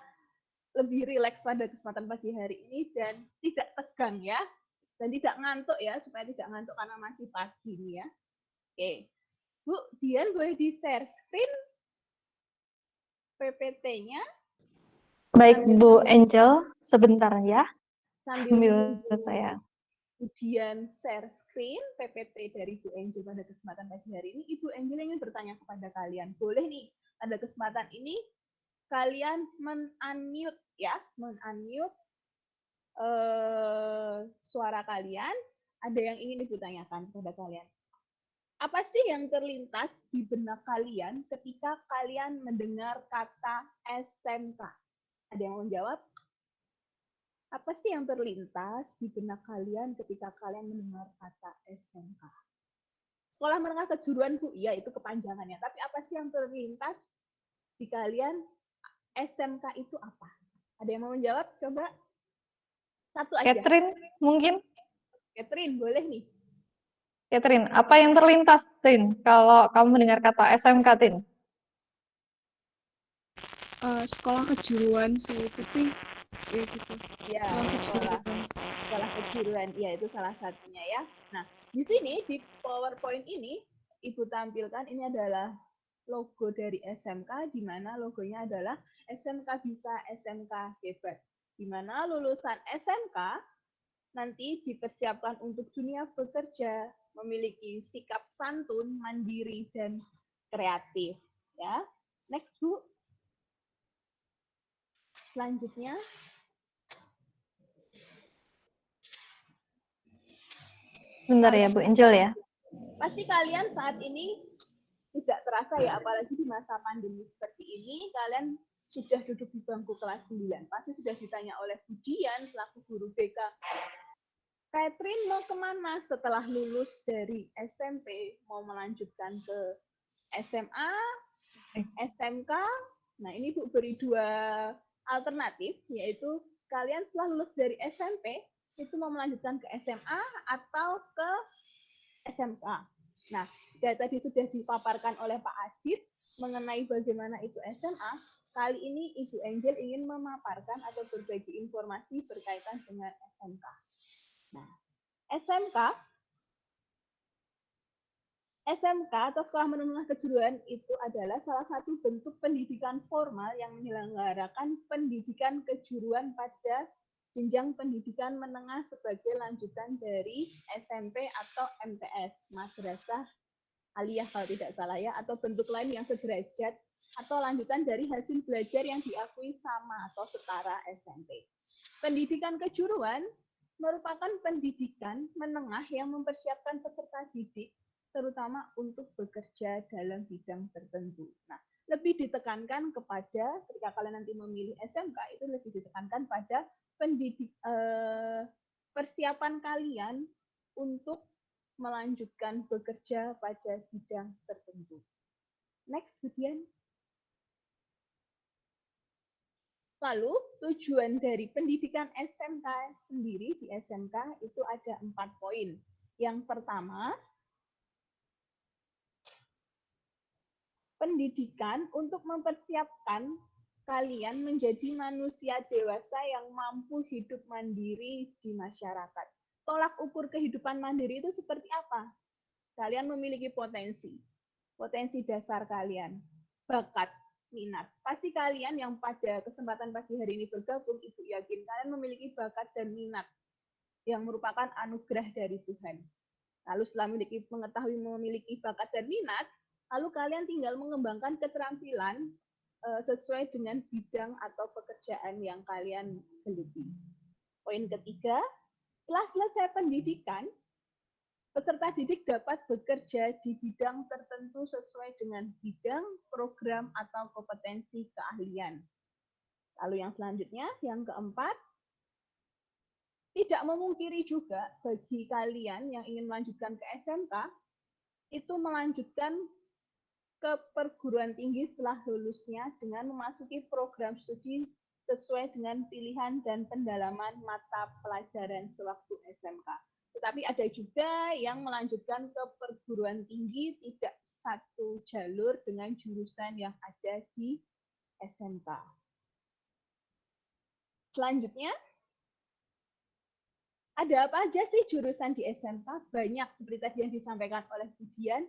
lebih rileks pada kesempatan pagi hari ini dan tidak tegang ya. Dan tidak ngantuk ya, supaya tidak ngantuk karena masih pagi nih ya. Oke. Bu, Dian boleh di-share screen PPT-nya Baik Bu Angel, sebentar ya. sambil Ambil menunggu saya. Dian share screen PPT dari Bu Angel pada kesempatan pagi hari ini. Ibu Angel ingin bertanya kepada kalian. Boleh nih, pada kesempatan ini kalian men-unmute ya, men-unmute suara kalian. Ada yang ingin Ibu tanyakan kepada kalian. Apa sih yang terlintas di benak kalian ketika kalian mendengar kata SMK? Ada yang mau menjawab? Apa sih yang terlintas di benak kalian ketika kalian mendengar kata SMK? Sekolah menengah kejuruan, Bu, iya itu kepanjangannya. Tapi apa sih yang terlintas di kalian SMK itu apa? Ada yang mau menjawab? Coba satu aja. Catherine mungkin? Catherine, boleh nih. Catherine, apa yang terlintas, Tin, kalau kamu mendengar kata SMK, Tin? Sekolah kejuruan sih, tapi ya gitu. Ya, sekolah kejuruan. Ya, itu salah satunya ya. Nah, di sini di PowerPoint ini Ibu tampilkan ini adalah logo dari SMK, di mana logonya adalah SMK Bisa, SMK Hebat. Di mana lulusan SMK nanti dipersiapkan untuk dunia bekerja, memiliki sikap santun, mandiri, dan kreatif. Ya, next Bu. Selanjutnya. Sebentar ya Bu Angel ya. Pasti kalian saat ini tidak terasa ya, apalagi di masa pandemi seperti ini, kalian sudah duduk di bangku kelas 9. Pasti sudah ditanya oleh Bu Dian selaku guru BK, Catherine mau kemana setelah lulus dari SMP? Mau melanjutkan ke SMA, SMK? Nah, ini Bu beri 2 alternatif, yaitu kalian setelah lulus dari SMP, itu mau melanjutkan ke SMA atau ke SMK. Nah, tadi sudah dipaparkan oleh Pak Adit mengenai bagaimana itu SMA, kali ini Ibu Angel ingin memaparkan atau berbagi informasi berkaitan dengan SMK. Nah, SMK atau Sekolah Menengah Kejuruan itu adalah salah satu bentuk pendidikan formal yang menyelenggarakan pendidikan kejuruan pada jenjang pendidikan menengah sebagai lanjutan dari SMP atau MTS, Madrasah Aliyah kalau tidak salah ya, atau bentuk lain yang sederajat atau lanjutan dari hasil belajar yang diakui sama atau setara SMP. Pendidikan kejuruan merupakan pendidikan menengah yang mempersiapkan peserta didik terutama untuk bekerja dalam bidang tertentu. Nah, lebih ditekankan kepada ketika kalian nanti memilih SMK itu lebih ditekankan pada persiapan kalian untuk melanjutkan bekerja pada bidang tertentu. Next, Budian. Lalu, tujuan dari pendidikan SMK sendiri di SMK itu ada 4 poin. Yang pertama, pendidikan untuk mempersiapkan kalian menjadi manusia dewasa yang mampu hidup mandiri di masyarakat. Tolak ukur kehidupan mandiri itu seperti apa? Kalian memiliki potensi dasar kalian, bakat. minat. Pasti kalian yang pada kesempatan pagi hari ini bergabung, Ibu yakin kalian memiliki bakat dan minat yang merupakan anugerah dari Tuhan. Lalu setelah mengetahui memiliki bakat dan minat, lalu kalian tinggal mengembangkan keterampilan sesuai dengan bidang atau pekerjaan yang kalian geluti. Poin ketiga, setelah selesai pendidikan, peserta didik dapat bekerja di bidang tertentu sesuai dengan bidang, program, atau kompetensi keahlian. Lalu yang selanjutnya, yang keempat, tidak memungkiri juga bagi kalian yang ingin melanjutkan ke SMK, itu melanjutkan ke perguruan tinggi setelah lulusnya dengan memasuki program studi sesuai dengan pilihan dan pendalaman mata pelajaran sewaktu SMK. Tetapi ada juga yang melanjutkan ke perguruan tinggi tidak satu jalur dengan jurusan yang ada di SMK. Selanjutnya, ada apa aja sih jurusan di SMK? Banyak seperti tadi yang disampaikan oleh Budian.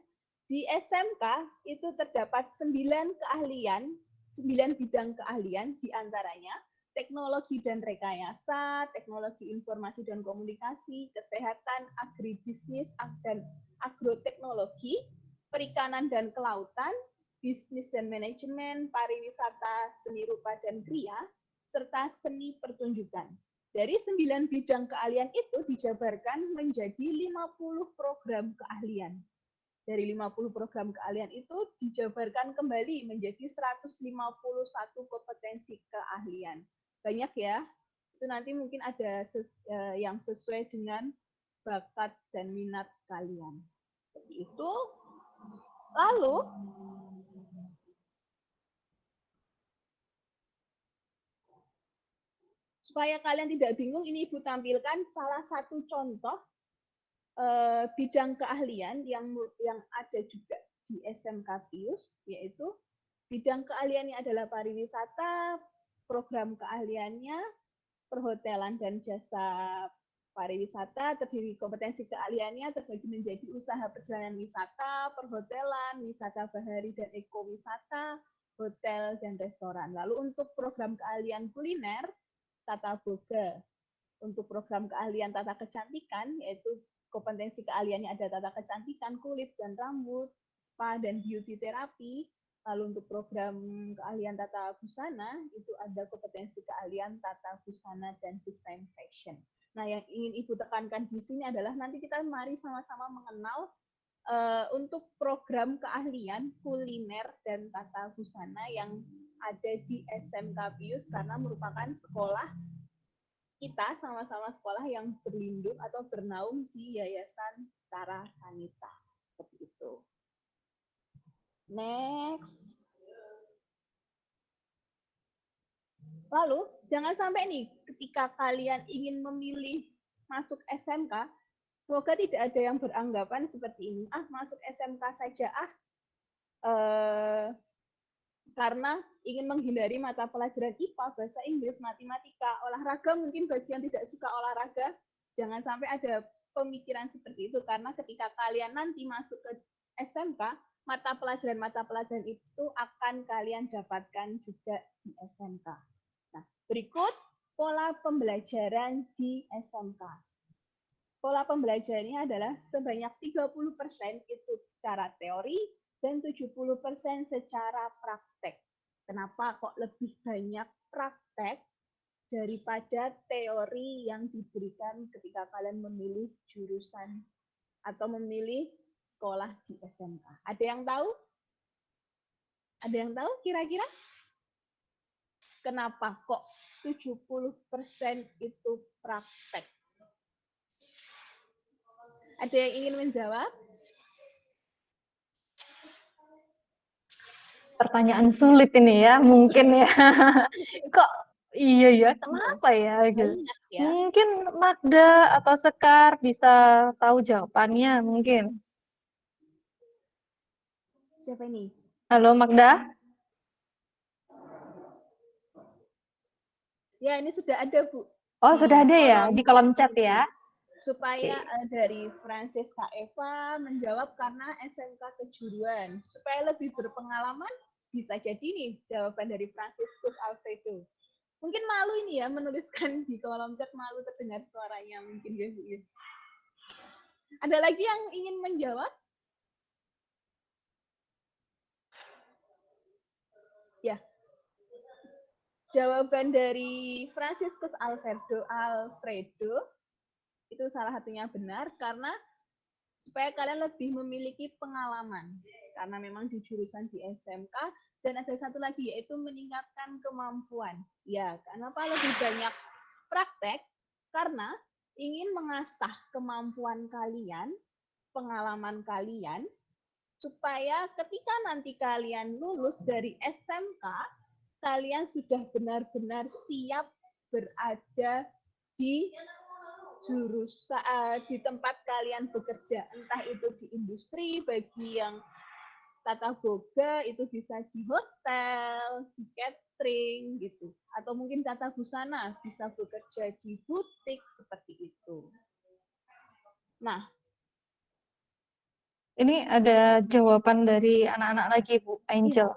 Di SMK itu terdapat 9 keahlian, 9 bidang keahlian, diantaranya teknologi dan rekayasa, teknologi informasi dan komunikasi, kesehatan, agribisnis dan agroteknologi, perikanan dan kelautan, bisnis dan manajemen, pariwisata, seni rupa dan kriya, serta seni pertunjukan. Dari 9 bidang keahlian itu dijabarkan menjadi 50 program keahlian. Dari 50 program keahlian itu dijabarkan kembali menjadi 151 kompetensi keahlian. Banyak ya, itu nanti mungkin ada yang sesuai dengan bakat dan minat kalian. Seperti itu. Lalu, supaya kalian tidak bingung, ini Ibu tampilkan salah satu contoh bidang keahlian yang ada juga di SMK Pius, yaitu bidang keahliannya adalah pariwisata, program keahliannya perhotelan dan jasa pariwisata, terdiri kompetensi keahliannya terbagi menjadi usaha perjalanan wisata, perhotelan, wisata bahari dan ekowisata, hotel dan restoran. Lalu untuk program keahlian kuliner, tata boga. Untuk program keahlian tata kecantikan, yaitu kompetensi keahliannya ada tata kecantikan, kulit dan rambut, spa dan beauty terapi. Lalu untuk program keahlian tata busana, itu ada kompetensi keahlian tata busana dan desain fashion. Nah, yang ingin Ibu tekankan di sini adalah nanti kita mari sama-sama mengenal untuk program keahlian kuliner dan tata busana yang ada di SMK Pius, karena merupakan sekolah kita sama-sama sekolah yang berlindung atau bernaung di Yayasan Tara Sanita. Seperti itu. Next. Lalu, jangan sampai nih, ketika kalian ingin memilih masuk SMK, semoga tidak ada yang beranggapan seperti ini. Masuk SMK saja, karena ingin menghindari mata pelajaran IPA, bahasa Inggris, matematika, olahraga, mungkin bagi yang tidak suka olahraga, jangan sampai ada pemikiran seperti itu, karena ketika kalian nanti masuk ke SMK, mata pelajaran itu akan kalian dapatkan juga di SMK. Nah, berikut pola pembelajaran di SMK. Pola pembelajarannya adalah sebanyak 30% itu secara teori, dan 70% secara praktek. Kenapa kok lebih banyak praktek daripada teori yang diberikan ketika kalian memilih jurusan atau memilih sekolah di SMK? Ada yang tahu? Ada yang tahu kira-kira? Kenapa kok 70% itu praktek? Ada yang ingin menjawab? Pertanyaan sulit ini ya, mungkin ya. Kok iya ya, kenapa ya? Gitu. Ya. Mungkin Magda atau Sekar bisa tahu jawabannya mungkin. Siapa ini? Halo Magda? Ya, ini sudah ada, Bu. Oh, sudah ada ya di kolom chat ya. Supaya dari Francisca Eva menjawab karena SMK kejuruan. Supaya lebih berpengalaman, bisa jadi nih jawaban dari Franciscus Alfredo. Mungkin malu ini ya menuliskan di kolom chat, malu terdengar suaranya mungkin ya Bu. Ada lagi yang ingin menjawab? Ya. Jawaban dari Franciscus Alfredo itu salah satunya benar karena supaya kalian lebih memiliki pengalaman. Karena memang di jurusan di SMK, dan ada satu lagi yaitu meningkatkan kemampuan. Ya, kenapa lebih banyak praktek? Karena ingin mengasah kemampuan kalian, pengalaman kalian, supaya ketika nanti kalian lulus dari SMK, kalian sudah benar-benar siap berada di di tempat kalian bekerja, entah itu di industri, bagi yang tata boga itu bisa di hotel, di catering gitu, atau mungkin tata busana bisa bekerja di butik seperti itu. Nah, Ini ada jawaban dari anak-anak lagi, Bu Angel.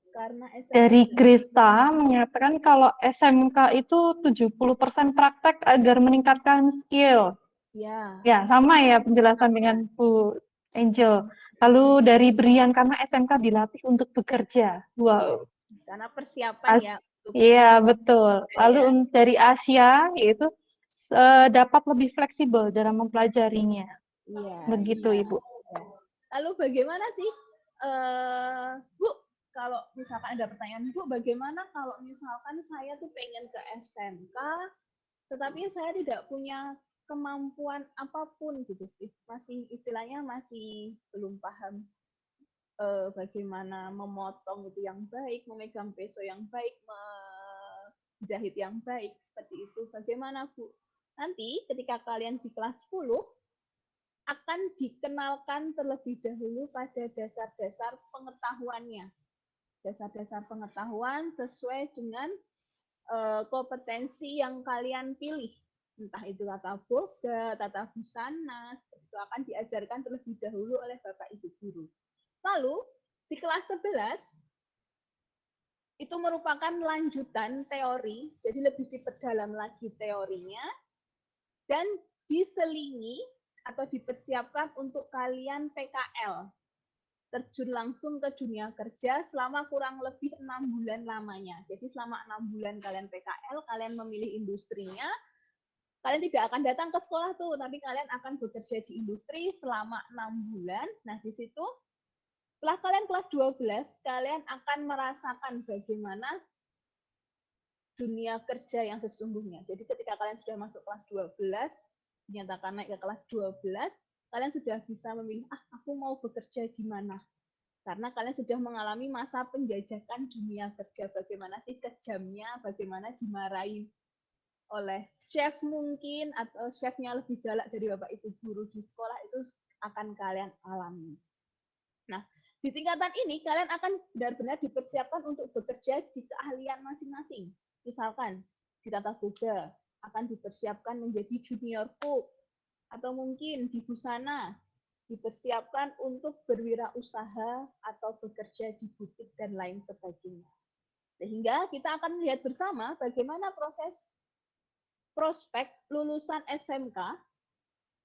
karena SMK Dari Grista menyatakan kalau SMK itu 70% praktek agar meningkatkan skill. ya, Ya, sama ya penjelasan dengan Bu Angel. Lalu dari Brian, karena SMK dilatih untuk bekerja. Wow. karena persiapan ya untuk Iya, betul. Lalu ya. dari Asia, yaitu dapat lebih fleksibel dalam mempelajarinya. Iya, Begitu, iya. Ibu. Lalu bagaimana sih, Bu, kalau misalkan ada pertanyaan, Bu, bagaimana kalau misalkan saya tuh pengen ke SMK, tetapi saya tidak punya kemampuan apapun gitu, masih istilahnya masih belum paham bagaimana memotong itu yang baik, memegang peso yang baik, menjahit yang baik, seperti itu. Bagaimana, Bu? Nanti ketika kalian di kelas 10, akan dikenalkan terlebih dahulu pada dasar-dasar pengetahuannya. Dasar-dasar pengetahuan sesuai dengan kompetensi yang kalian pilih. Entah itu tata boga, tata busana, itu akan diajarkan terlebih dahulu oleh Bapak Ibu guru. Lalu, di kelas 11, itu merupakan lanjutan teori, jadi lebih diperdalam lagi teorinya, dan diselingi atau dipersiapkan untuk kalian PKL, terjun langsung ke dunia kerja selama kurang lebih 6 bulan lamanya. Jadi selama 6 bulan kalian PKL, kalian memilih industrinya, kalian tidak akan datang ke sekolah tuh, tapi kalian akan bekerja di industri selama 6 bulan. Nah, di situ setelah kalian kelas 12, kalian akan merasakan bagaimana dunia kerja yang sesungguhnya. Jadi ketika kalian sudah masuk kelas 12, dinyatakan naik ke kelas 12, kalian sudah bisa memilih, aku mau bekerja di mana. Karena kalian sudah mengalami masa penjajakan dunia kerja, bagaimana sih kejamnya, bagaimana dimarahi oleh chef mungkin, atau chefnya lebih galak dari Bapak Ibu guru di sekolah, itu akan kalian alami. Nah, di tingkatan ini kalian akan benar-benar dipersiapkan untuk bekerja di keahlian masing-masing. Misalkan di tata boga akan dipersiapkan menjadi junior cook, atau mungkin di busana dipersiapkan untuk berwirausaha atau bekerja di butik dan lain sebagainya. Sehingga kita akan melihat bersama bagaimana proses prospek lulusan SMK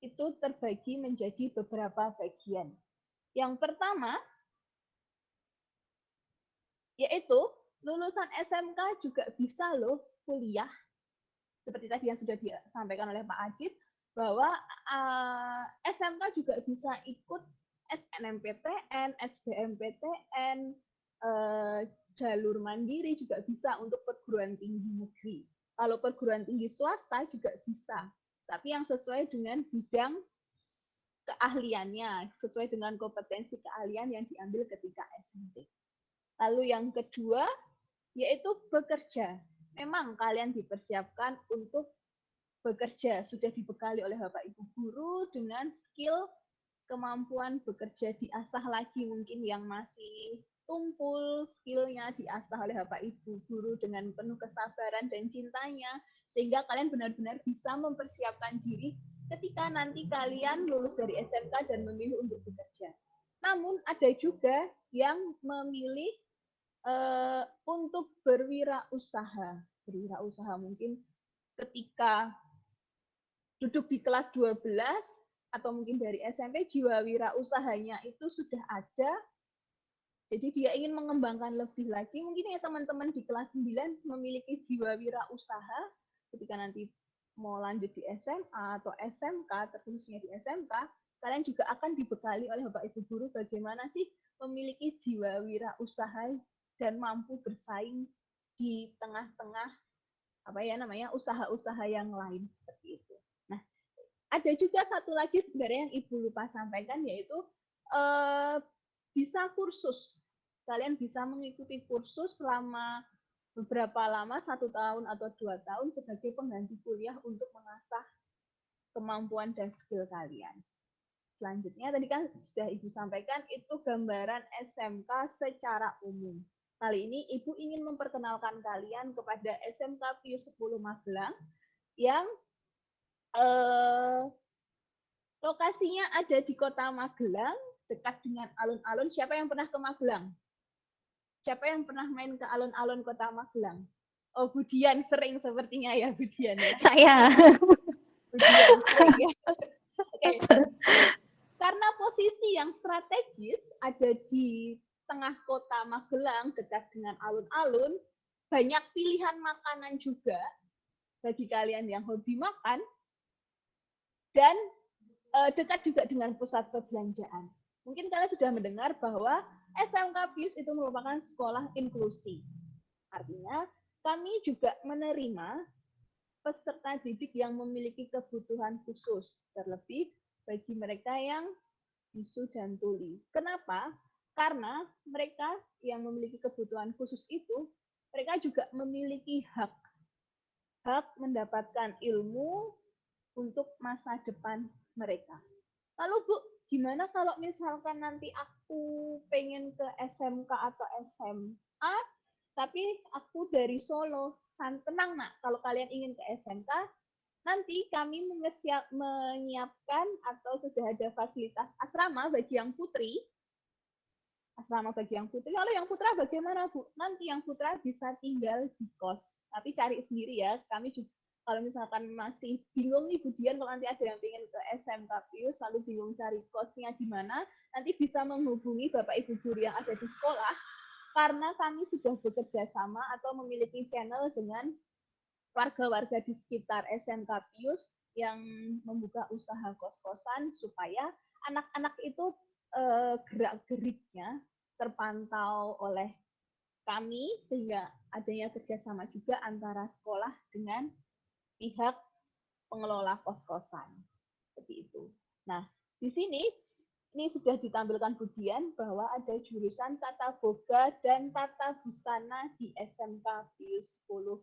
itu terbagi menjadi beberapa bagian. Yang pertama, yaitu lulusan SMK juga bisa loh kuliah, seperti tadi yang sudah disampaikan oleh Pak Adit, bahwa SMK juga bisa ikut SNMPTN, SBMPTN, jalur mandiri juga bisa untuk perguruan tinggi negeri. Kalau perguruan tinggi swasta juga bisa, tapi yang sesuai dengan bidang keahliannya, sesuai dengan kompetensi keahlian yang diambil ketika SMP. Lalu yang kedua, yaitu bekerja. Memang kalian dipersiapkan untuk bekerja, sudah dibekali oleh Bapak Ibu guru dengan skill, kemampuan bekerja diasah lagi, mungkin yang masih tumpul, skillnya diasah oleh Bapak Ibu guru dengan penuh kesabaran dan cintanya, sehingga kalian benar-benar bisa mempersiapkan diri ketika nanti kalian lulus dari SMK dan memilih untuk bekerja. Namun ada juga yang memilih untuk berwirausaha mungkin ketika duduk di kelas 12 atau mungkin dari SMP jiwa wirausahanya itu sudah ada. Jadi dia ingin mengembangkan lebih lagi. Mungkin ya teman-teman di kelas 9 memiliki jiwa wirausaha ketika nanti mau lanjut di SMA atau SMK, terkhususnya di SMK, kalian juga akan dibekali oleh Bapak Ibu guru bagaimana sih memiliki jiwa wirausaha dan mampu bersaing di tengah-tengah usaha-usaha yang lain seperti itu. Nah, ada juga satu lagi sebenarnya yang Ibu lupa sampaikan, yaitu bisa kursus. Kalian bisa mengikuti kursus selama beberapa lama, 1 tahun atau 2 tahun sebagai pengganti kuliah untuk mengasah kemampuan dan skill kalian. Selanjutnya, tadi kan sudah Ibu sampaikan, itu gambaran SMK secara umum. Kali ini Ibu ingin memperkenalkan kalian kepada SMK Pius 10 Magelang yang lokasinya ada di kota Magelang, dekat dengan alun-alun. Siapa yang pernah ke Magelang? Siapa yang pernah main ke alun-alun kota Magelang? Oh, Budian sering sepertinya ya, Budian ya. Saya. Budian sering ya. Oke. Karena posisi yang strategis ada di tengah kota Magelang, dekat dengan alun-alun, banyak pilihan makanan juga bagi kalian yang hobi makan, dan dekat juga dengan pusat perbelanjaan. Mungkin kalian sudah mendengar bahwa SMK Pius itu merupakan sekolah inklusi. Artinya, kami juga menerima peserta didik yang memiliki kebutuhan khusus, terlebih bagi mereka yang bisu dan tuli. Kenapa? Karena mereka yang memiliki kebutuhan khusus itu, mereka juga memiliki hak mendapatkan ilmu untuk masa depan mereka. Lalu Bu, gimana kalau misalkan nanti aku pengen ke SMK atau SMA, tapi aku dari Solo? Tenang nak, kalau kalian ingin ke SMK, nanti kami menyiapkan atau sudah ada fasilitas asrama bagi yang putri. Kalau yang putra bagaimana Bu? Nanti yang putra bisa tinggal di kos, tapi cari sendiri ya. Kami juga, kalau misalkan masih bingung nih Budian, kalau nanti ada yang ingin ke SMK Pius lalu bingung cari kosnya di mana, nanti bisa menghubungi Bapak Ibu guru yang ada di sekolah, karena kami sudah bekerja sama atau memiliki channel dengan warga-warga di sekitar SMK Pius yang membuka usaha kos-kosan supaya anak-anak itu gerak-geriknya terpantau oleh kami, sehingga adanya kerjasama juga antara sekolah dengan pihak pengelola kos-kosan. Seperti itu. Nah, di sini ini sudah ditampilkan Budian bahwa ada jurusan Tata Boga dan Tata Busana di SMK Pius 10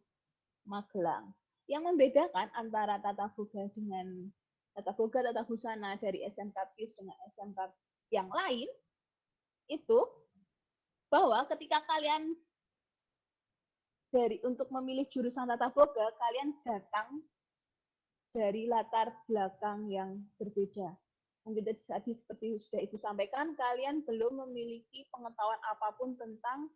Magelang. Yang membedakan antara Tata Boga, Tata Busana dari SMK Pius dengan SMK yang lain, itu bahwa ketika kalian untuk memilih jurusan Tata Boga, kalian datang dari latar belakang yang berbeda. Mungkin tadi seperti sudah Ibu sampaikan, kalian belum memiliki pengetahuan apapun tentang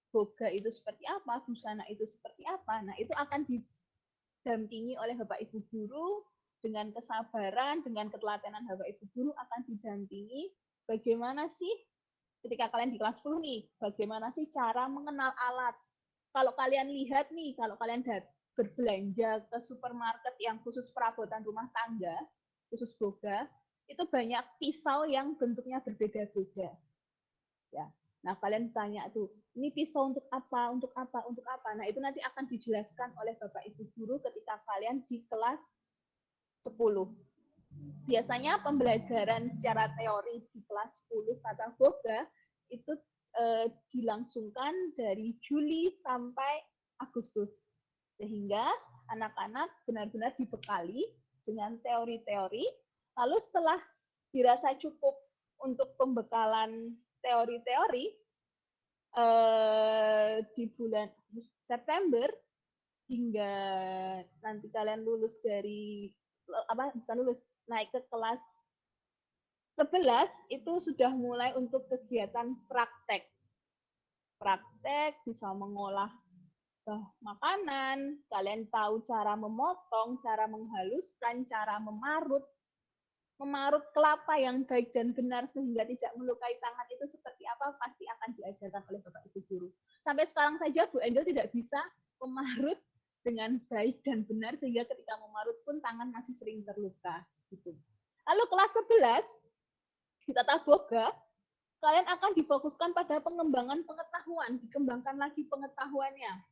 boga itu seperti apa, busana itu seperti apa. Nah, itu akan didampingi oleh Bapak Ibu guru dengan kesabaran, dengan ketelatenan Bapak Ibu guru akan didampingi bagaimana sih ketika kalian di kelas 10 nih, bagaimana sih cara mengenal alat. Kalau kalian lihat nih, kalau kalian berbelanja ke supermarket yang khusus perabotan rumah tangga, khusus boga, itu banyak pisau yang bentuknya berbeda-beda. Ya. Nah, kalian tanya tuh, ini pisau untuk apa, untuk apa, untuk apa. Nah, itu nanti akan dijelaskan oleh Bapak Ibu guru ketika kalian di kelas 10. Biasanya pembelajaran secara teori di kelas 10 Tata Boga itu dilangsungkan dari Juli sampai Agustus. Sehingga anak-anak benar-benar dibekali dengan teori-teori, lalu setelah dirasa cukup untuk pembekalan teori-teori, di bulan September hingga nanti kalian lulus dari naik ke kelas 11 itu sudah mulai untuk kegiatan praktek. praktek, bisa mengolah makanan, kalian tahu cara memotong, cara menghaluskan, cara memarut kelapa yang baik dan benar sehingga tidak melukai tangan itu seperti apa pasti akan diajarkan oleh Bapak Ibu guru. Sampai sekarang saja Bu Angel tidak bisa memarut dengan baik dan benar sehingga ketika memarut pun tangan masih sering terluka gitu. Lalu kelas 11 di Tata Boga, kalian akan difokuskan pada pengembangan pengetahuan, dikembangkan lagi pengetahuannya.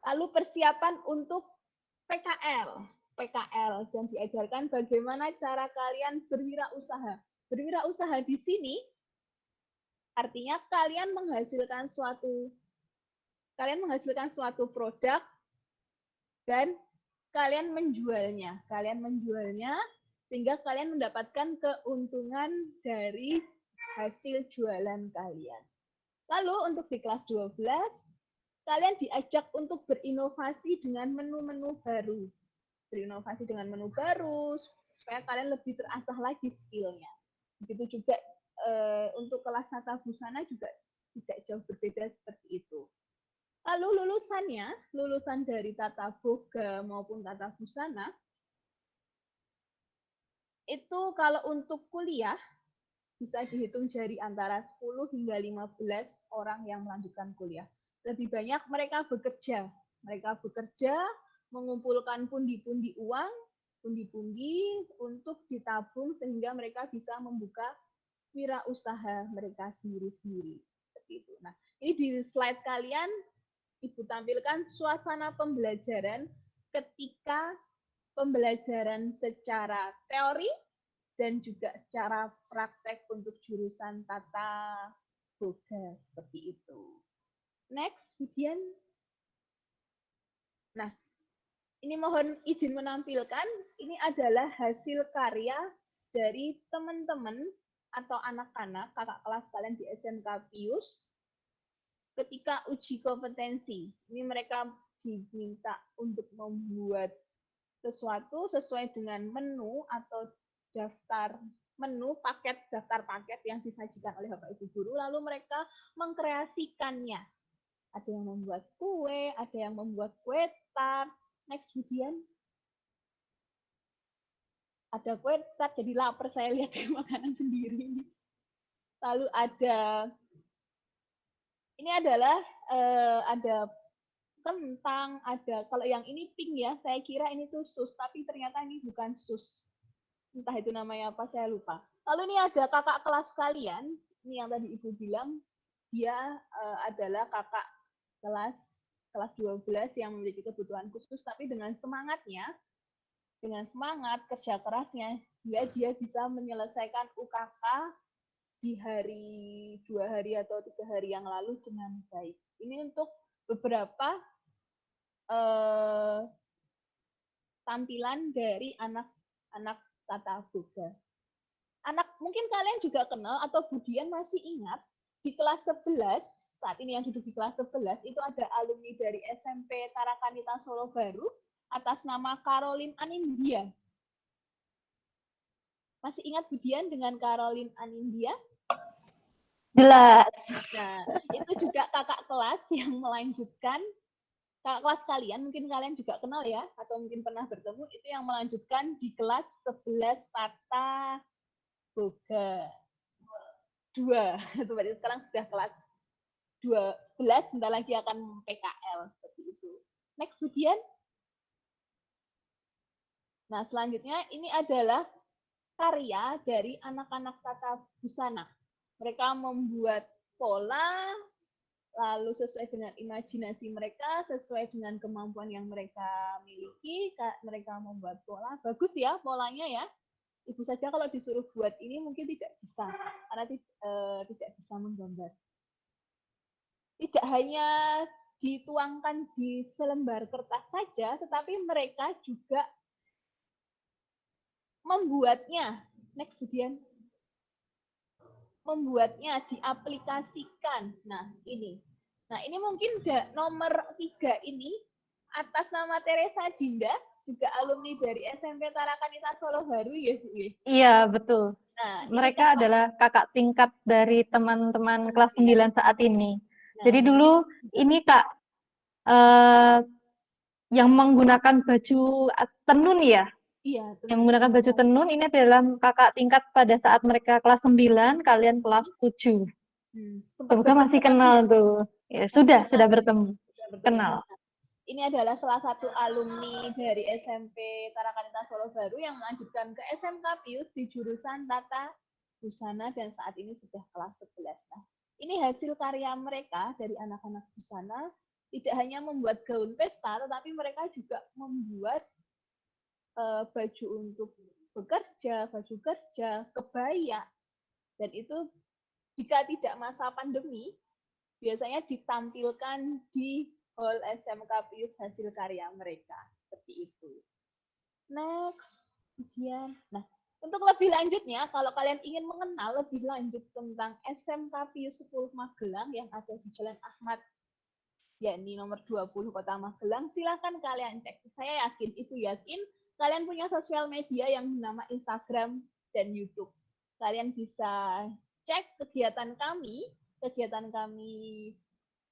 Lalu persiapan untuk PKL dan diajarkan bagaimana cara kalian berwirausaha. Berwirausaha di sini artinya kalian menghasilkan suatu produk dan kalian menjualnya. Sehingga kalian mendapatkan keuntungan dari hasil jualan kalian. Lalu untuk di kelas 12 kalian diajak untuk berinovasi dengan menu-menu baru. Supaya kalian lebih terasah lagi skill-nya. Begitu juga untuk kelas tata busana juga tidak jauh berbeda seperti itu. Lalu lulusan dari tata boga maupun tata busana, itu kalau untuk kuliah bisa dihitung jari antara 10 hingga 15 orang yang melanjutkan kuliah. Lebih banyak mereka bekerja mengumpulkan pundi-pundi uang, untuk ditabung sehingga mereka bisa membuka wirausaha mereka sendiri-sendiri. Seperti itu. Nah, ini di slide kalian Ibu tampilkan suasana pembelajaran ketika pembelajaran secara teori dan juga secara praktek untuk jurusan tata boga seperti itu. Next, kemudian. Nah, ini mohon izin menampilkan, ini adalah hasil karya dari teman-teman atau anak-anak kakak kelas kalian di SMK Pius ketika uji kompetensi. Ini mereka diminta untuk membuat sesuatu sesuai dengan menu atau daftar paket yang disajikan oleh Bapak Ibu guru, lalu mereka mengkreasikannya. Ada yang membuat kue, ada yang membuat kue tart. Next, kemudian ada kue tart, jadi lapar saya lihat makanan sendiri. Lalu ini adalah ada kentang, ada kalau yang ini pink ya, saya kira ini tuh sus, tapi ternyata ini bukan sus. Entah itu namanya apa, saya lupa. Lalu ini ada kakak kelas kalian, ini yang tadi Ibu bilang, dia adalah kakak kelas 12 yang memiliki kebutuhan khusus, tapi dengan semangat kerja kerasnya, dia bisa menyelesaikan UKK di 2 hari atau 3 hari yang lalu dengan baik. Ini untuk beberapa tampilan dari anak-anak tata boga. Mungkin kalian juga kenal atau Budian masih ingat di kelas 11, saat ini yang duduk di kelas 11 itu ada alumni dari SMP Tarakanita Solo Baru atas nama Caroline Anindya. Masih ingat Budian dengan Caroline Anindya? Jelas. Nah, itu juga kakak kelas yang melanjutkan, kakak kelas kalian, mungkin kalian juga kenal ya, atau mungkin pernah bertemu, itu yang melanjutkan di kelas 11 Tata Boga 2. Seperti sekarang sudah kelas 12, sebentar lagi akan PKL, seperti itu. Next, kemudian. Nah, selanjutnya ini adalah karya dari anak-anak tata busana. Mereka membuat pola, lalu sesuai dengan imajinasi mereka, sesuai dengan kemampuan yang mereka miliki, mereka membuat pola. Bagus ya polanya ya. Ibu saja kalau disuruh buat ini mungkin tidak bisa, karena tidak bisa menggambar. Tidak hanya dituangkan di selembar kertas saja, tetapi mereka juga membuatnya. Next, kemudian. Membuatnya, diaplikasikan. Nah, ini mungkin nomor 3 ini atas nama Teresa Dinda, juga alumni dari SMP Tarakanita Solo Baru ya, Bu? Iya, betul. Nah, ini Mereka adalah kakak tingkat dari teman-teman kelas 9 saat ini. Nah, Jadi dulu ini Kak, yang menggunakan baju tenun ya, iya, yang menggunakan baju tenun ini adalah kakak tingkat pada saat mereka kelas 9, kalian kelas 7. Sempat Semoga masih bertemu kenal lagi ya? tuh. Ya, sudah bertemu. Sudah bertemu. Kenal. Ini adalah salah satu alumni dari SMP Tarakanita Solo Baru yang melanjutkan ke SMK Pius di jurusan Tata Busana dan saat ini sudah kelas 11. Nah, ini hasil karya mereka dari anak-anak busana, tidak hanya membuat gaun pesta, tetapi mereka juga membuat baju untuk bekerja, baju kerja, kebaya. Dan itu jika tidak masa pandemi, biasanya ditampilkan di Hall SMK Pius hasil karya mereka. Seperti itu. Next. Kemudian, nah, untuk lebih lanjutnya, kalau kalian ingin mengenal lebih lanjut tentang SMK Pius 10 Magelang yang ada di Jalan Ahmad, yakni nomor 20 Kota Magelang, silahkan kalian cek. Saya yakin kalian punya sosial media yang bernama Instagram dan YouTube. Kalian bisa cek kegiatan kami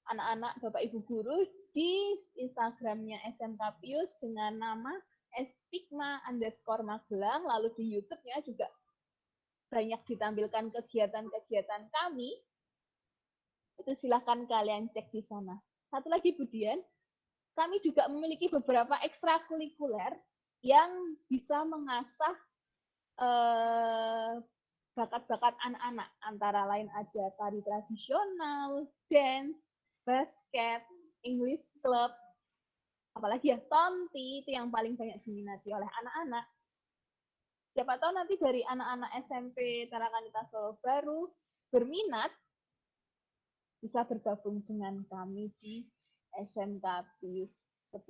anak-anak Bapak Ibu guru di Instagramnya SMK Pius dengan nama @spigma_Magelang, lalu di YouTube-nya juga banyak ditampilkan kegiatan-kegiatan kami. Itu silahkan kalian cek di sana. Satu lagi Budian, kami juga memiliki beberapa ekstrakurikuler yang bisa mengasah bakat-bakat anak-anak. Antara lain ada tari tradisional, dance, basket, English club, apalagi ya tonti, itu yang paling banyak diminati oleh anak-anak. Siapa tahu nanti dari anak-anak SMP Tarakanita Solo Baru berminat bisa bergabung dengan kami di SMK Pius 10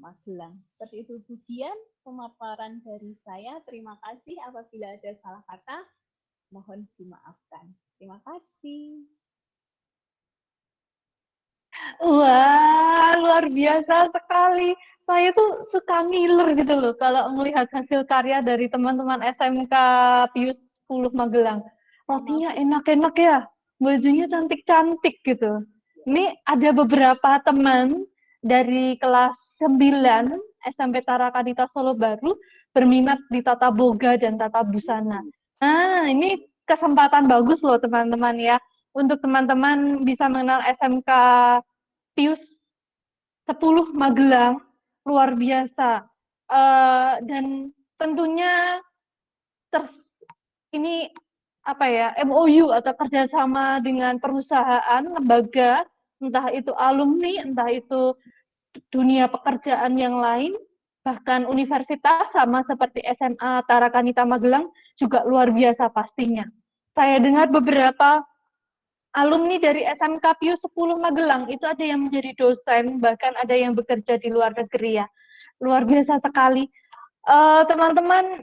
Magelang. Seperti itu Budian pemaparan dari saya. Terima kasih apabila ada salah kata, mohon dimaafkan. Terima kasih. Wah, luar biasa sekali. Saya tuh suka ngiler gitu loh kalau melihat hasil karya dari teman-teman SMK Pius 10 Magelang. Rotinya enak-enak ya, bajunya cantik-cantik gitu. Ini ada beberapa teman dari kelas 9 SMP Tarakanita Solo Baru berminat di tata boga dan tata busana. Nah, ini kesempatan bagus loh teman-teman ya, untuk teman-teman bisa mengenal SMK Pius 10 Magelang, luar biasa. Dan tentunya ini apa ya, MOU atau kerjasama dengan perusahaan, lembaga, entah itu alumni, entah itu dunia pekerjaan yang lain, bahkan universitas sama seperti SMA Tarakanita Magelang juga luar biasa pastinya. Saya dengar beberapa alumni dari SMK Pius 10 Magelang itu ada yang menjadi dosen, bahkan ada yang bekerja di luar negeri ya. Luar biasa sekali. Teman-teman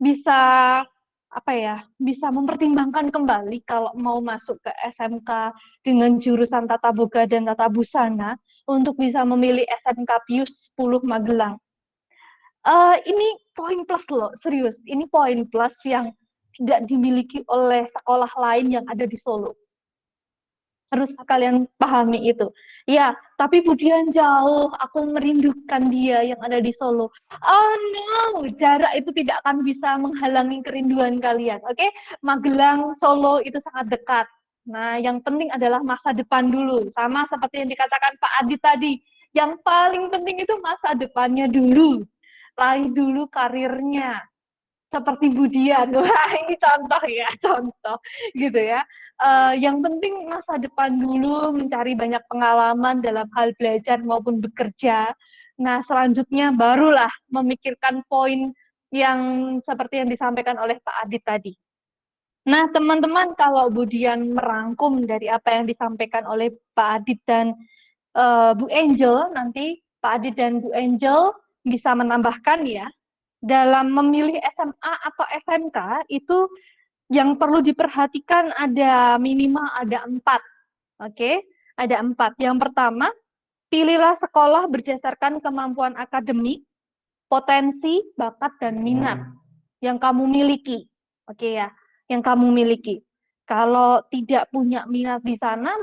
bisa apa ya, bisa mempertimbangkan kembali kalau mau masuk ke SMK dengan jurusan Tata Boga dan Tata Busana untuk bisa memilih SMK Pius 10 Magelang. Ini poin plus loh, serius. Ini poin plus yang tidak dimiliki oleh sekolah lain yang ada di Solo. Harus kalian pahami itu. Ya, tapi Budian jauh, aku merindukan dia yang ada di Solo. Oh no, jarak itu tidak akan bisa menghalangi kerinduan kalian, oke? Magelang, Solo itu sangat dekat. Nah, yang penting adalah masa depan dulu. Sama seperti yang dikatakan Pak Adit tadi. Yang paling penting itu masa depannya dulu. Raih dulu karirnya. Seperti Budian, wah ini contoh ya, contoh gitu ya. Yang penting masa depan dulu, mencari banyak pengalaman dalam hal belajar maupun bekerja. Nah, selanjutnya barulah memikirkan poin yang seperti yang disampaikan oleh Pak Adit tadi. Nah, teman-teman, kalau Budian merangkum dari apa yang disampaikan oleh Pak Adit dan Bu Angel, nanti Pak Adit dan Bu Angel bisa menambahkan ya, dalam memilih SMA atau SMK itu yang perlu diperhatikan ada minimal ada 4. Oke, ada 4. Yang pertama, pilihlah sekolah berdasarkan kemampuan akademik, potensi, bakat, dan minat. yang kamu miliki. Oke ya, yang kamu miliki. Kalau tidak punya minat di sana,